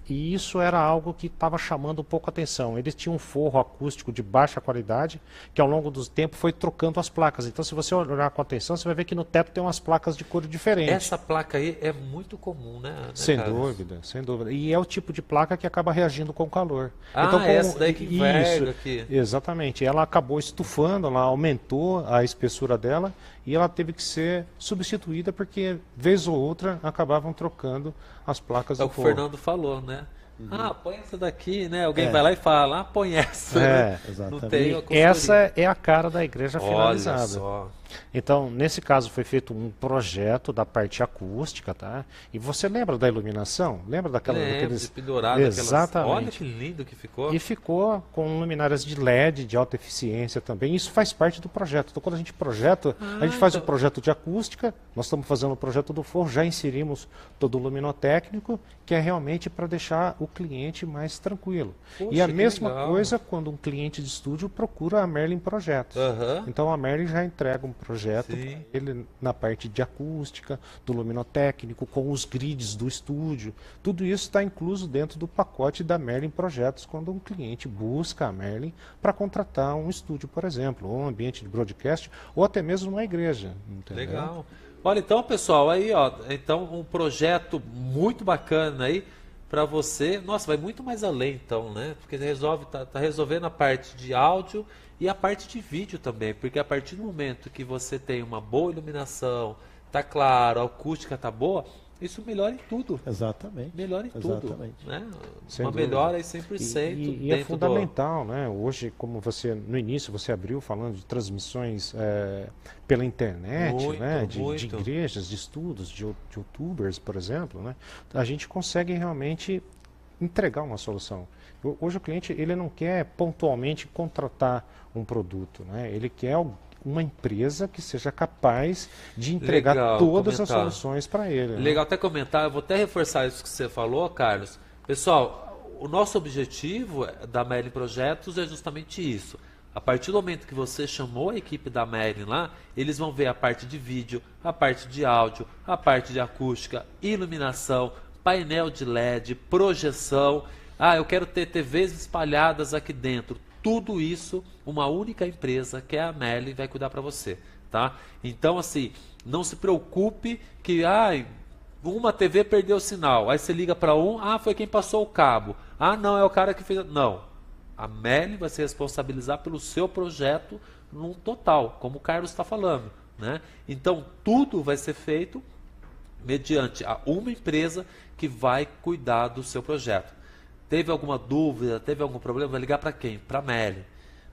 e isso era algo que estava chamando um pouco a atenção. Eles tinham um forro acústico de baixa qualidade, que ao longo do tempo foi trocando as placas. Então, se você olhar com atenção, você vai ver que no teto tem umas placas de cor diferente. Essa placa aí é muito comum, né? Sem dúvida, sem dúvida. E é o tipo de placa que acaba reagindo com o calor. Então, essa daí que enverga aqui. Exatamente. Ela acabou estufando, ela aumentou a espessura dela e ela teve que ser substituída porque, vez ou outra, acabavam trocando as placas do forro. O Fernando falou, né? Põe essa daqui, né? Alguém vai lá e fala, põe essa. Exatamente. Não tem a essa é a cara da igreja finalizada. Olha só. Então, nesse caso, foi feito um projeto da parte acústica, tá? E você lembra da iluminação? Lembra daqueles... de pendurado. Exatamente. Olha que lindo que ficou. E ficou com luminárias de LED, de alta eficiência também. Isso faz parte do projeto. Então, quando a gente projeta, a gente faz o projeto de acústica, nós estamos fazendo o projeto do forro, já inserimos todo o luminotécnico, que é realmente para deixar o cliente mais tranquilo. Poxa, e a mesma coisa quando um cliente de estúdio procura a Merlin Projetos. Então, a Merlin já entrega um projeto para ele na parte de acústica, do luminotécnico, com os grids do estúdio. Tudo isso está incluso dentro do pacote da Merlin Projetos, quando um cliente busca a Merlin para contratar um estúdio, por exemplo, ou um ambiente de broadcast, ou até mesmo uma igreja. Entendeu? Legal. Olha, então, pessoal, aí, ó, então um projeto muito bacana aí. para você, nossa, vai muito mais além então, né? Porque tá resolvendo a parte de áudio e a parte de vídeo também, porque a partir do momento que você tem uma boa iluminação, tá claro, a acústica tá boa, isso melhora em tudo. Exatamente. Melhora em Exatamente. tudo, né? Sem Uma dúvida. melhora aí 100%. E é fundamental, né? Hoje, como você, no início, você abriu falando de transmissões pela internet, né? De igrejas, de estudos, de youtubers, por exemplo, né? A gente consegue realmente entregar uma solução. Hoje o cliente, ele não quer pontualmente contratar um produto, né? Ele quer uma empresa que seja capaz de entregar todas as soluções para ele. Legal até comentar, eu vou até reforçar isso que você falou, Carlos. Pessoal, o nosso objetivo da Merlin Projetos é justamente isso. A partir do momento que você chamou a equipe da Merlin lá, eles vão ver a parte de vídeo, a parte de áudio, a parte de acústica, iluminação, painel de LED, projeção. Eu quero ter TVs espalhadas aqui dentro. Tudo isso, uma única empresa, que é a Merlin, vai cuidar para você, tá? Então, assim, não se preocupe que, uma TV perdeu o sinal. Aí você liga para foi quem passou o cabo. Não, é o cara que fez... Não. A Merlin vai se responsabilizar pelo seu projeto no total, como o Carlos está falando, né? Então, tudo vai ser feito mediante uma empresa que vai cuidar do seu projeto. Teve alguma dúvida, teve algum problema, vai ligar para quem? Para a Merlin.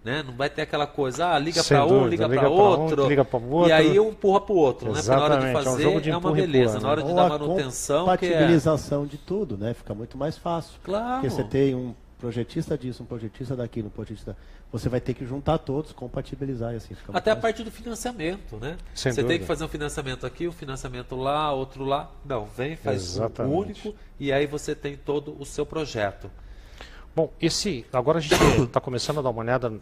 Né? Não vai ter aquela coisa, liga para liga para outro, liga para outro, e aí um empurra para o outro. Né? Na hora de fazer é uma beleza, né? na hora de dar manutenção... Compatibilização de tudo, né? Fica muito mais fácil. Claro. Porque você tem um projetista disso, um projetista daquilo, um projetista... Você vai ter que juntar todos, compatibilizar e assim fica até a parte do financiamento, né? Sem você dúvida. tem que fazer um financiamento aqui, um financiamento lá, outro lá. Não, faz um único e aí você tem todo o seu projeto. Bom, agora a gente está começando a dar uma olhada,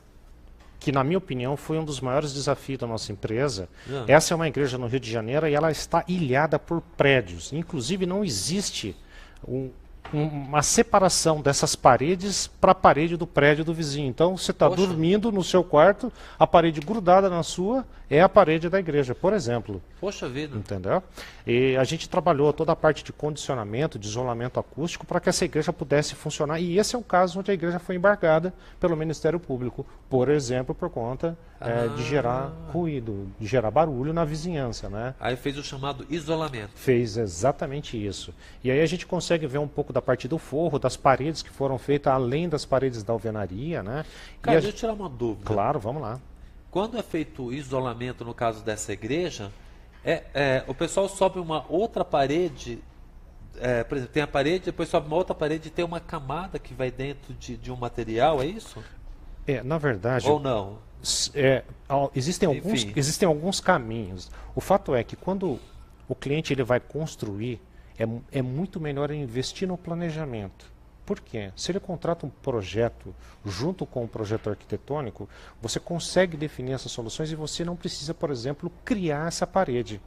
que na minha opinião foi um dos maiores desafios da nossa empresa. Essa é uma igreja no Rio de Janeiro e ela está ilhada por prédios. Inclusive não existe uma separação dessas paredes para a parede do prédio do vizinho. Então você está dormindo no seu quarto, a parede grudada na sua é a parede da igreja, por exemplo. Poxa vida. Entendeu? E a gente trabalhou toda a parte de condicionamento, de isolamento acústico para que essa igreja pudesse funcionar. E esse é o caso onde a igreja foi embargada pelo Ministério Público, por exemplo, por conta de gerar ruído, de gerar barulho na vizinhança, né? Aí fez o chamado isolamento. Fez exatamente isso. E aí a gente consegue ver um pouco da parte do forro, das paredes que foram feitas além das paredes da alvenaria, né? Cara, deixa eu tirar uma dúvida. Claro, vamos lá. Quando é feito o isolamento, no caso dessa igreja, o pessoal sobe uma outra parede, por exemplo, tem a parede, depois sobe uma outra parede e tem uma camada que vai dentro de um material, é isso? Na verdade... Ou não? Existem alguns caminhos. O fato é que quando o cliente ele vai construir, é muito melhor investir no planejamento. Por quê? Se ele contrata um projeto junto com o projeto arquitetônico, você consegue definir essas soluções e você não precisa, por exemplo, criar essa parede.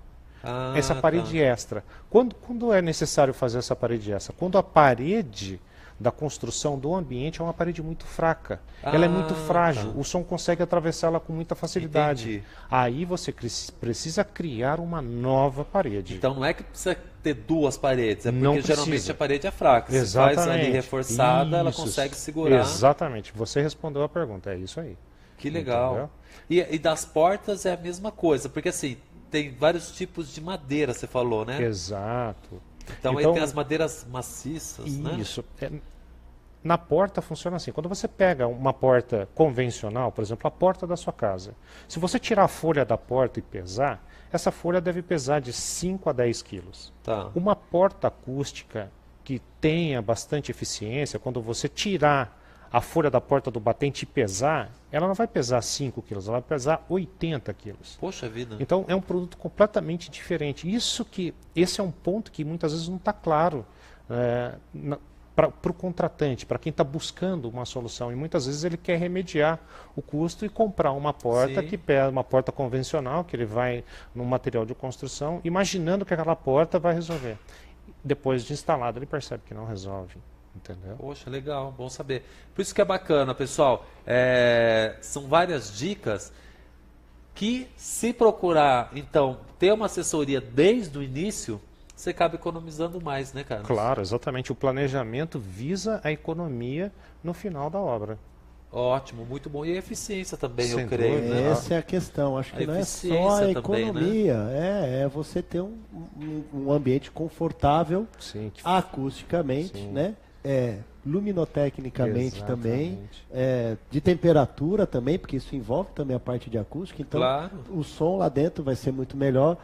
Essa parede extra. Quando é necessário fazer essa parede extra? Quando a parede da construção do ambiente é uma parede muito fraca. Ela é muito frágil. O som consegue atravessá-la com muita facilidade. Entendi. Aí você precisa criar uma nova parede. Então não é que precisa ter duas paredes, é porque Não geralmente precisa. a parede é fraca. Se faz ali reforçada, ela consegue segurar. Exatamente. Você respondeu a pergunta. É isso aí. Que legal. E das portas é a mesma coisa, porque assim, tem vários tipos de madeira, você falou, né? Exato. Então aí tem as madeiras maciças, né? Isso. Na porta funciona assim. Quando você pega uma porta convencional, por exemplo, a porta da sua casa, se você tirar a folha da porta e pesar, essa folha deve pesar de 5 a 10 quilos. Tá. Uma porta acústica que tenha bastante eficiência, quando você tirar a folha da porta do batente e pesar, ela não vai pesar 5 quilos, ela vai pesar 80 quilos. Poxa vida. Então é um produto completamente diferente. Esse é um ponto que muitas vezes não está claro para o contratante, para quem está buscando uma solução. E muitas vezes ele quer remediar o custo e comprar uma porta uma porta convencional, que ele vai num material de construção, imaginando que aquela porta vai resolver. Depois de instalado, ele percebe que não resolve. Entendeu? Poxa, legal, bom saber. Por isso que é bacana, pessoal. São várias dicas que, se procurar, então, ter uma assessoria desde o início, você acaba economizando mais, né, Carlos? Claro, exatamente. O planejamento visa a economia no final da obra. Ótimo, muito bom. E a eficiência também, Sem eu creio, dúvida. né? Essa é a questão. Acho que A não é eficiência só a também, economia. É você ter um ambiente confortável, Sim, acusticamente, Sim. né? Luminotecnicamente também, Exatamente. de temperatura também, porque isso envolve também a parte de acústica. Então, Claro. o som lá dentro vai ser muito melhor.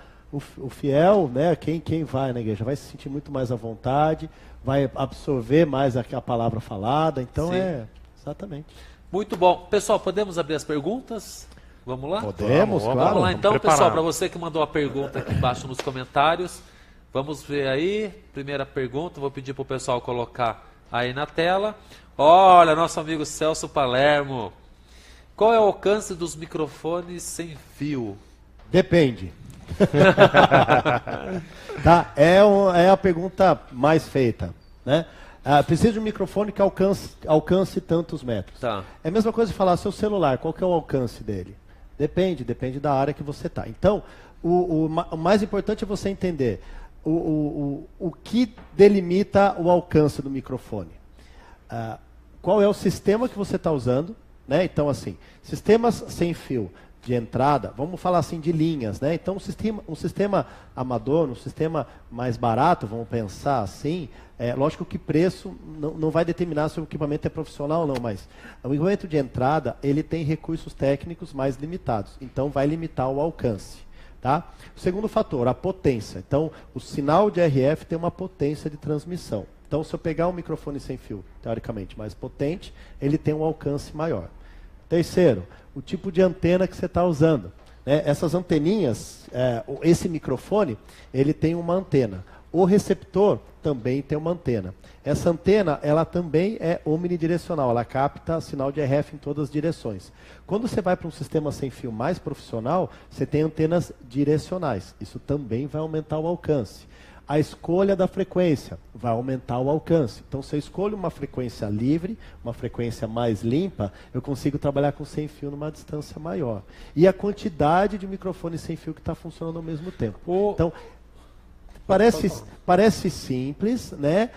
O fiel, né? Quem vai na igreja vai se sentir muito mais à vontade, vai absorver mais a palavra falada. Então, Sim. exatamente. Muito bom. Pessoal, podemos abrir as perguntas? Vamos lá? Podemos, Vamos, claro. Vamos lá então, preparado. pessoal, para você que mandou a pergunta aqui embaixo nos comentários, vamos ver aí, primeira pergunta, vou pedir para o pessoal colocar aí na tela. Olha, nosso amigo Celso Palermo, qual é o alcance dos microfones sem fio? Depende. Tá? É a pergunta mais feita, né? Precisa de um microfone que alcance tantos metros. Tá. É a mesma coisa de falar seu celular, qual que é o alcance dele? Depende da área que você está. Então, o mais importante é você entender o que delimita o alcance do microfone. Qual é o sistema que você está usando, né? Então, assim, sistemas sem fio de entrada, vamos falar assim de linhas, né? Então, um sistema amador, um sistema mais barato, vamos pensar assim, lógico que preço não vai determinar se o equipamento é profissional ou não, mas o equipamento de entrada, ele tem recursos técnicos mais limitados, então vai limitar o alcance, tá? O segundo fator, a potência. Então, o sinal de RF tem uma potência de transmissão. Então, se eu pegar um microfone sem fio, teoricamente mais potente, ele tem um alcance maior. Terceiro, o tipo de antena que você está usando, né? Essas anteninhas, esse microfone, ele tem uma antena. O receptor também tem uma antena. Essa antena, ela também é omnidirecional, ela capta sinal de RF em todas as direções. Quando você vai para um sistema sem fio mais profissional, você tem antenas direcionais. Isso também vai aumentar o alcance. A escolha da frequência vai aumentar o alcance. Então, se eu escolho uma frequência livre, uma frequência mais limpa, eu consigo trabalhar com sem fio numa distância maior. E a quantidade de microfones sem fio que está funcionando ao mesmo tempo. Então, parece simples, né?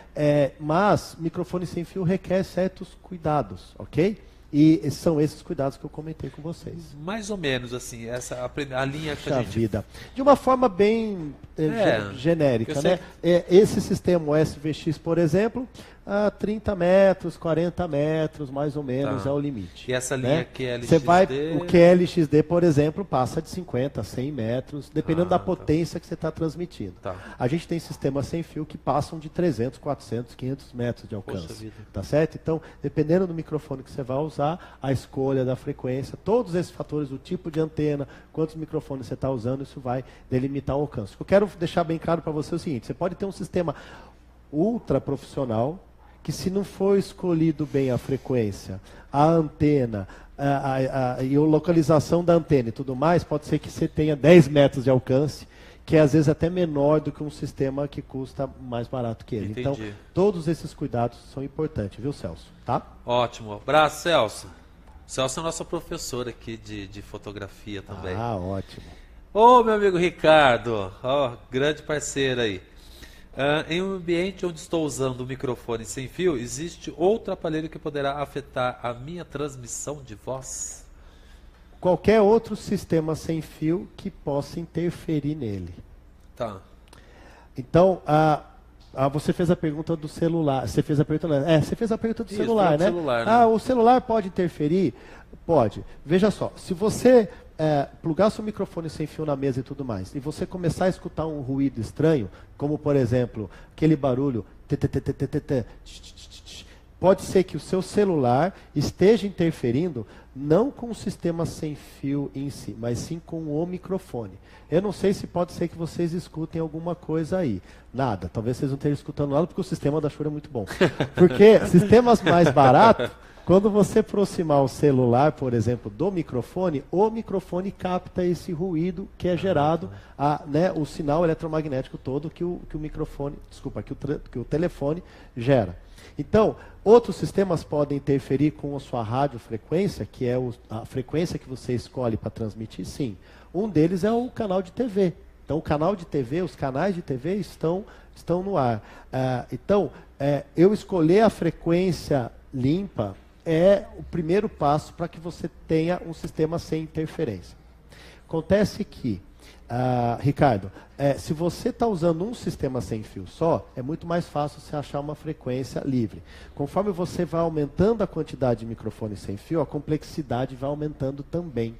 Mas microfone sem fio requer certos cuidados, ok? E são esses cuidados que eu comentei com vocês. Mais ou menos assim, a linha que a gente... vida. De uma forma bem genérica, né? Esse sistema, o SVX, por exemplo, a 30 metros, 40 metros, mais ou menos, é o limite. E essa linha QLXD... Você vai, o QLXD, por exemplo, passa de 50 a 100 metros, dependendo da potência que você está transmitindo. Tá. A gente tem sistemas sem fio que passam de 300, 400, 500 metros de alcance. Tá certo? Então, dependendo do microfone que você vai usar, a escolha da frequência, todos esses fatores, o tipo de antena, quantos microfones você está usando, isso vai delimitar o alcance. Eu quero deixar bem claro para você o seguinte, você pode ter um sistema ultra profissional, que se não for escolhido bem a frequência, a antena, e a localização da antena e tudo mais, pode ser que você tenha 10 metros de alcance, que é às vezes até menor do que um sistema que custa mais barato que ele. Entendi. Então, todos esses cuidados são importantes, viu, Celso? Tá? Ótimo. Abraço, Celso. Celso é nosso professor aqui de fotografia também. Ah, ótimo. Ô, meu amigo Ricardo, grande parceiro aí. Em um ambiente onde estou usando o microfone sem fio, existe outro aparelho que poderá afetar a minha transmissão de voz? Qualquer outro sistema sem fio que possa interferir nele. Tá. Então, você fez a pergunta do celular. Você fez a pergunta, você fez a pergunta do Isso, celular, né? celular, né? O celular pode interferir? Pode. Veja só, se você plugar seu microfone sem fio na mesa e tudo mais, e você começar a escutar um ruído estranho, como por exemplo, aquele barulho, pode ser que o seu celular esteja interferindo não com o sistema sem fio em si, mas sim com o microfone. Eu não sei se pode ser que vocês escutem alguma coisa aí. Nada. Talvez vocês não estejam escutando nada porque o sistema da Shure é muito bom. Porque sistemas mais baratos, quando você aproximar o celular, por exemplo, do microfone, o microfone capta esse ruído que é gerado, o sinal eletromagnético todo que o telefone gera. Então, outros sistemas podem interferir com a sua radiofrequência, que é a frequência que você escolhe para transmitir, sim. Um deles é o canal de TV. Então, o canal de TV, os canais de TV estão no ar. Então, eu escolher a frequência limpa é o primeiro passo para que você tenha um sistema sem interferência. Acontece que, Ricardo, se você está usando um sistema sem fio só, é muito mais fácil você achar uma frequência livre. Conforme você vai aumentando a quantidade de microfones sem fio, a complexidade vai aumentando também.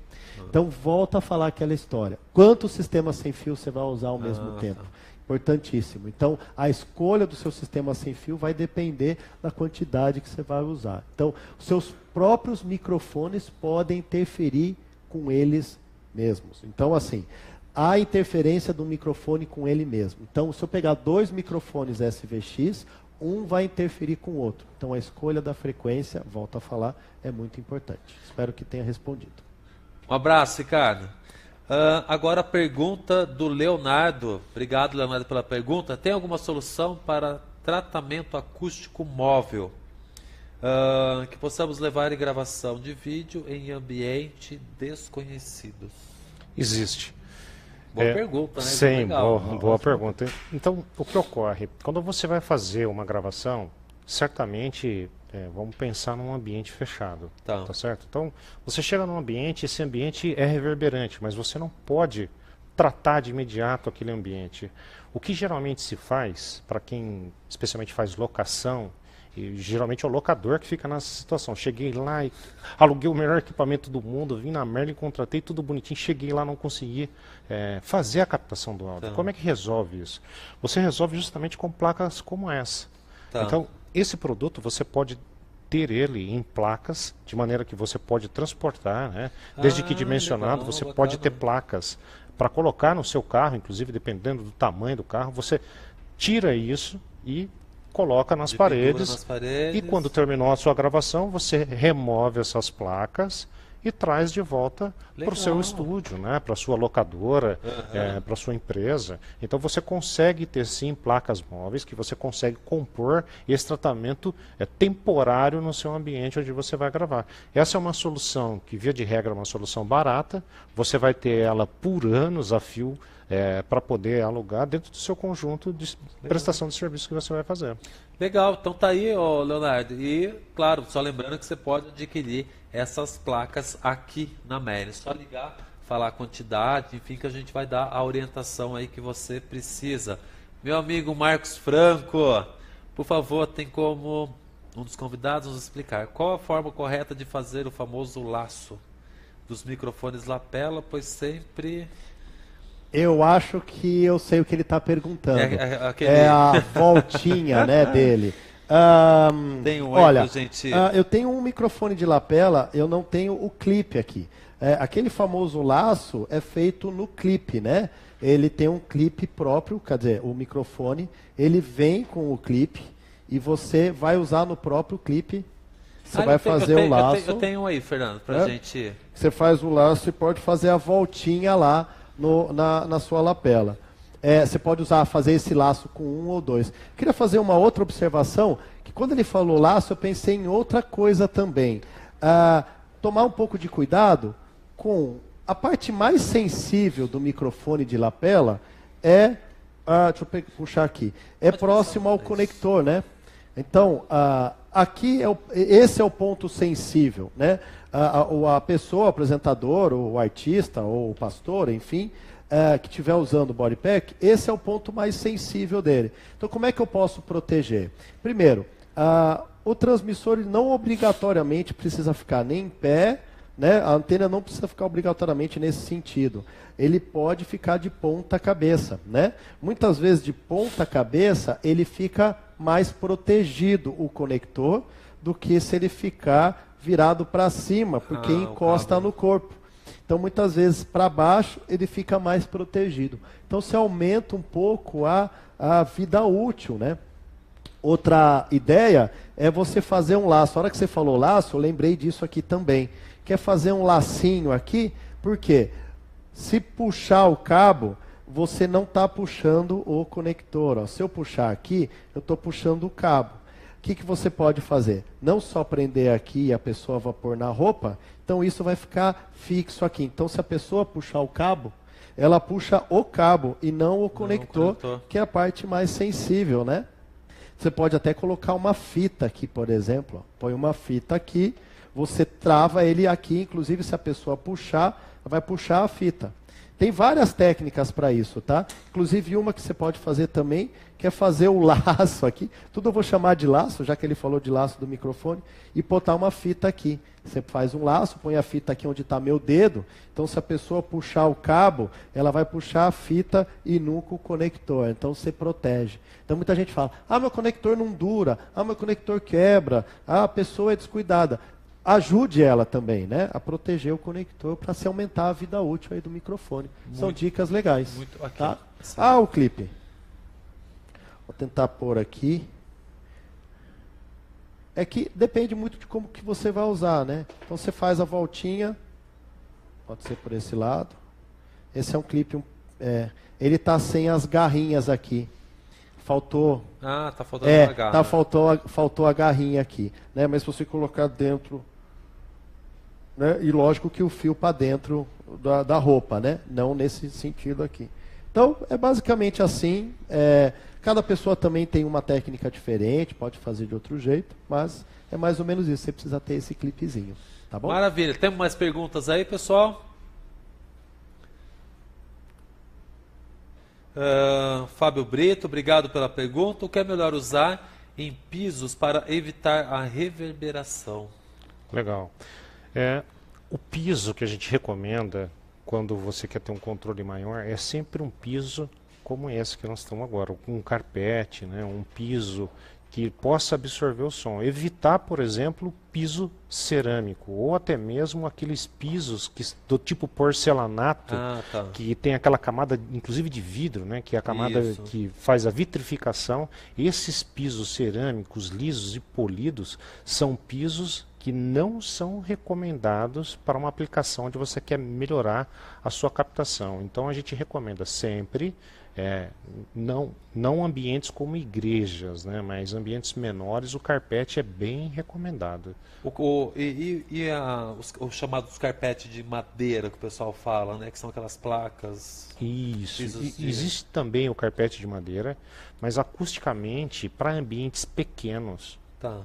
Então, volta a falar aquela história. Quantos sistemas sem fio você vai usar ao mesmo tempo? Importantíssimo. Então, a escolha do seu sistema sem fio vai depender da quantidade que você vai usar. Então, os seus próprios microfones podem interferir com eles mesmos. Então, assim, há interferência do microfone com ele mesmo. Então, se eu pegar 2 microfones SVX, um vai interferir com o outro. Então, a escolha da frequência, volto a falar, é muito importante. Espero que tenha respondido. Um abraço, Ricardo. Agora a pergunta do Leonardo. Obrigado, Leonardo, pela pergunta. Tem alguma solução para tratamento acústico móvel que possamos levar em gravação de vídeo em ambiente desconhecidos? Existe. Boa pergunta, né? Sim, boa pergunta. Então, o que ocorre? Quando você vai fazer uma gravação, certamente vamos pensar num ambiente fechado, tá certo? Então, você chega num ambiente, esse ambiente é reverberante, mas você não pode tratar de imediato aquele ambiente. O que geralmente se faz, para quem especialmente faz locação, e geralmente é o locador que fica nessa situação. Cheguei lá e aluguei o melhor equipamento do mundo, vim na Merlin, contratei tudo bonitinho, cheguei lá, não consegui fazer a captação do áudio. Como é que resolve isso? Você resolve justamente com placas como essa. Então, esse produto você pode ter ele em placas, de maneira que você pode transportar, né? Desde que dimensionado, você pode ter placas para colocar no seu carro, inclusive dependendo do tamanho do carro, você tira isso e coloca nas paredes, e quando terminou a sua gravação, você remove essas placas e traz de volta para o seu estúdio, né, para a sua locadora, para a sua empresa. Então você consegue ter sim placas móveis que você consegue compor esse tratamento temporário no seu ambiente onde você vai gravar. Essa é uma solução que, via de regra, é uma solução barata. Você vai ter ela por anos a fio para poder alugar dentro do seu conjunto de prestação de serviço que você vai fazer. Legal, então tá aí, Leonardo. E, claro, só lembrando que você pode adquirir essas placas aqui na Merlin. Só ligar, falar a quantidade, enfim, que a gente vai dar a orientação aí que você precisa. Meu amigo Marcos Franco, por favor, tem como um dos convidados nos explicar qual a forma correta de fazer o famoso laço dos microfones lapela, pois sempre... Eu acho que eu sei o que ele está perguntando. É a voltinha, né, dele. Tem um olha, aí, gente. Eu tenho um microfone de lapela, eu não tenho o clipe aqui. Aquele famoso laço é feito no clipe, né? Ele tem um clipe próprio, quer dizer, o microfone, ele vem com o clipe e você vai usar no próprio clipe. Você vai fazer o laço. Eu tenho um aí, Fernando, pra gente... Você faz o laço e pode fazer a voltinha lá na sua lapela. Você pode fazer esse laço com 1 ou 2. Queria fazer uma outra observação, que quando ele falou laço, eu pensei em outra coisa também. Tomar um pouco de cuidado com a parte mais sensível do microfone de lapela deixa eu puxar aqui, próximo ao conector, né? Então, aqui esse é o ponto sensível, né? A pessoa, o apresentador, o artista, ou o pastor, enfim, que estiver usando o body pack, esse é o ponto mais sensível dele. Então, como é que eu posso proteger? Primeiro, o transmissor não obrigatoriamente precisa ficar nem em pé, né? A antena não precisa ficar obrigatoriamente nesse sentido. Ele pode ficar de ponta cabeça, né? Muitas vezes de ponta cabeça ele fica mais protegido, o conector, do que se ele ficar virado para cima, porque encosta no corpo. Então, muitas vezes, para baixo, ele fica mais protegido. Então, você aumenta um pouco a vida útil, né? Outra ideia é você fazer um laço. A hora que você falou laço, eu lembrei disso aqui também. Quer fazer um lacinho aqui? Por quê? Se puxar o cabo, você não está puxando o conector. Ó. Se eu puxar aqui, eu estou puxando o cabo. O que você pode fazer? Não só prender aqui e a pessoa vai pôr na roupa, então isso vai ficar fixo aqui. Então, se a pessoa puxar o cabo, ela puxa o cabo e não o conector, que é a parte mais sensível, né? Você pode até colocar uma fita aqui, por exemplo. Põe uma fita aqui, você trava ele aqui, inclusive se a pessoa puxar, vai puxar a fita. Tem várias técnicas para isso, tá? Inclusive uma que você pode fazer também, que é fazer o laço aqui. Tudo eu vou chamar de laço, já que ele falou de laço do microfone, e botar uma fita aqui. Você faz um laço, põe a fita aqui onde está meu dedo. Então, se a pessoa puxar o cabo, ela vai puxar a fita e nunca o conector. Então, você protege. Então, muita gente fala, meu conector não dura, meu conector quebra, a pessoa é descuidada. Ajude ela também, né, a proteger o conector para se aumentar a vida útil aí do microfone. São dicas legais. Muito aqui, tá? O clipe. Vou tentar pôr aqui. É que depende muito de como que você vai usar, né? Então você faz a voltinha. Pode ser por esse lado. Esse é um clipe. Ele está sem as garrinhas aqui. Faltou. Tá faltando uma garra. Faltou a garrinha aqui, né? Mas se você colocar dentro, né? E lógico que o fio para dentro da roupa, né? Não nesse sentido aqui. Então é basicamente assim. Cada pessoa também tem uma técnica diferente, pode fazer de outro jeito, mas é mais ou menos isso. Você precisa ter esse clipezinho, tá bom? Maravilha. Temos mais perguntas aí, pessoal? Fábio Brito, obrigado pela pergunta. O que é melhor usar em pisos para evitar a reverberação? Legal. O piso que a gente recomenda quando você quer ter um controle maior é sempre um piso como esse que nós estamos agora, um carpete, né, um piso que possa absorver o som. Evitar, por exemplo, piso cerâmico, ou até mesmo aqueles pisos do tipo porcelanato, que tem aquela camada, inclusive de vidro, né, que é a camada que faz a vitrificação. Esses pisos cerâmicos, lisos e polidos, são pisos que não são recomendados para uma aplicação onde você quer melhorar a sua captação. Então a gente recomenda sempre não ambientes como igrejas, né, mas ambientes menores, o carpete é bem recomendado. Os chamados carpetes de madeira que o pessoal fala, né, que são aquelas placas? Isso, existe também o carpete de madeira, mas acusticamente, para ambientes pequenos,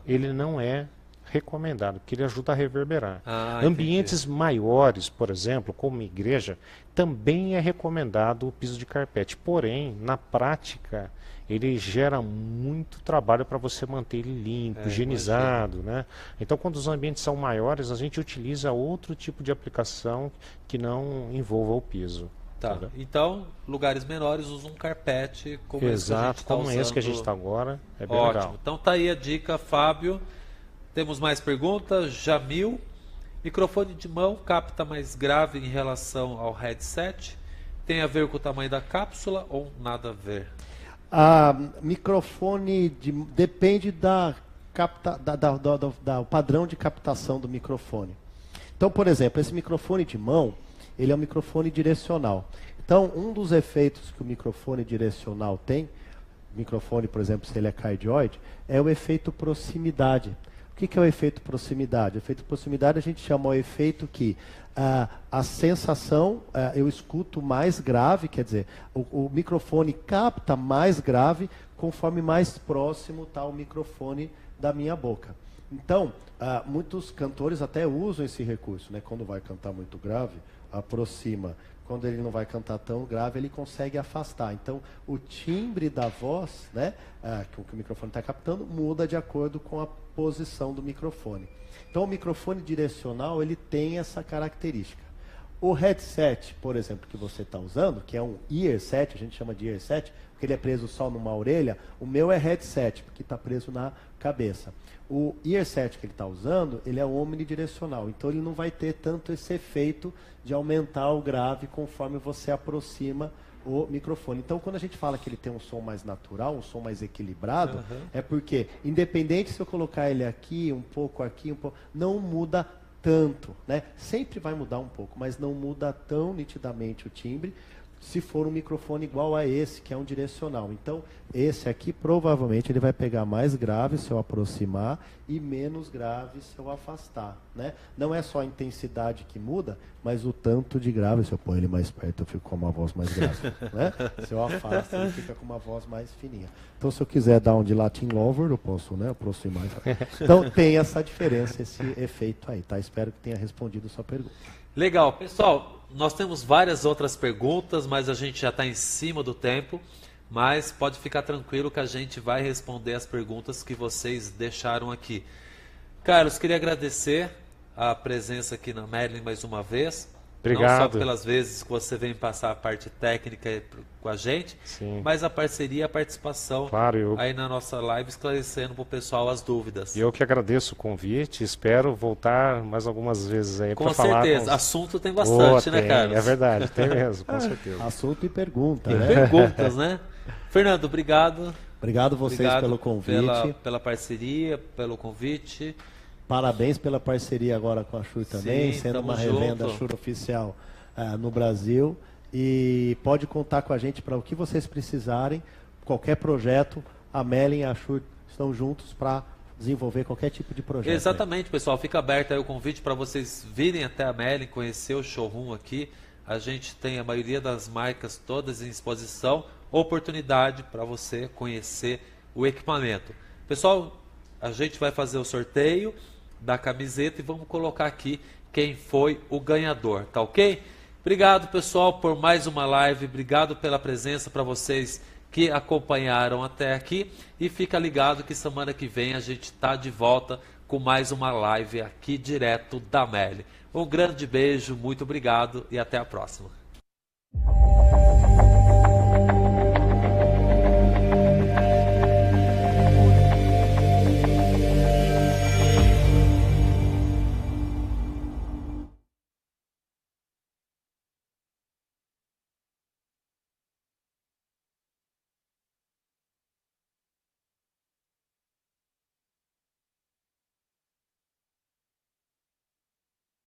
ele não é recomendado, porque ele ajuda a reverberar. Ambientes maiores, por exemplo, como igreja, também é recomendado o piso de carpete. Porém, na prática, ele gera muito trabalho para você manter ele limpo, higienizado, né? Então, quando os ambientes são maiores, a gente utiliza outro tipo de aplicação que não envolva o piso. Então, lugares menores usam um carpete como esse que a gente está usando. Esse que a gente está agora, é bem legal. Então tá aí a dica, Fábio. Temos mais perguntas. Jamil, microfone de mão capta mais grave em relação ao headset? Tem a ver com o tamanho da cápsula ou nada a ver? Microfone depende do padrão de captação do microfone. Então, por exemplo, esse microfone de mão, ele é um microfone direcional. Então, um dos efeitos que o microfone direcional tem, microfone, por exemplo, se ele é cardioide, é o efeito proximidade. O que é o efeito proximidade? O efeito proximidade a gente chama o efeito que a sensação, eu escuto mais grave, quer dizer, o microfone capta mais grave conforme mais próximo está o microfone da minha boca. Então, muitos cantores até usam esse recurso, né? Quando vai cantar muito grave, aproxima. Quando ele não vai cantar tão grave, ele consegue afastar. Então, o timbre da voz, né, que o microfone está captando, muda de acordo com a posição do microfone. Então, o microfone direcional, ele tem essa característica. O headset, por exemplo, que você está usando, que é um earset, a gente chama de earset, porque ele é preso só numa orelha, o meu é headset, porque está preso na cabeça. O earset que ele está usando, ele é omnidirecional, então ele não vai ter tanto esse efeito de aumentar o grave conforme você aproxima o microfone. Então, quando a gente fala que ele tem um som mais natural, um som mais equilibrado, é porque, independente se eu colocar ele aqui, um pouco, não muda tanto, né? Sempre vai mudar um pouco, mas não muda tão nitidamente o timbre. se for um microfone igual a esse, que é um direcional. Então, esse aqui provavelmente ele vai pegar mais grave se eu aproximar e menos grave se eu afastar, né? Não é só a intensidade que muda, mas o tanto de grave. Se eu pôr ele mais perto, eu fico com uma voz mais grave, né? Se eu afasto, ele fica com uma voz mais fininha. Então, se eu quiser dar um de Latin Lover, eu posso, né, aproximar. Então, tem essa diferença, esse efeito aí, tá? Espero que tenha respondido a sua pergunta. Legal. Pessoal, nós temos várias outras perguntas, mas a gente já está em cima do tempo. Mas pode ficar tranquilo que a gente vai responder as perguntas que vocês deixaram aqui. Carlos, queria agradecer a presença aqui na Merlin mais uma vez. Obrigado. Não só pelas vezes que você vem passar a parte técnica com a gente, sim, mas a parceria e a participação, claro, aí na nossa live, esclarecendo para o pessoal as dúvidas. E eu que agradeço o convite, espero voltar mais algumas vezes aí para falar. Com certeza, assunto tem bastante, né, Carlos? É verdade, tem mesmo, com certeza. Assunto e pergunta, e né? perguntas, né? Fernando, obrigado. Obrigado vocês pelo convite. Pela parceria, pelo convite. Parabéns pela parceria agora com a Shure também, sim, sendo uma revenda Shure oficial no Brasil. E pode contar com a gente para o que vocês precisarem, qualquer projeto, a Merlin e a Shure estão juntos para desenvolver qualquer tipo de projeto. Exatamente, pessoal. Fica aberto aí o convite para vocês virem até a Merlin, conhecer o showroom aqui. A gente tem a maioria das marcas todas em exposição. Oportunidade para você conhecer o equipamento. Pessoal, a gente vai fazer o sorteio da camiseta e vamos colocar aqui quem foi o ganhador, tá ok? Obrigado, pessoal, por mais uma live. Obrigado pela presença para vocês que acompanharam até aqui. E fica ligado que semana que vem a gente está de volta com mais uma live aqui direto da Merlin. Um grande beijo, muito obrigado e até a próxima.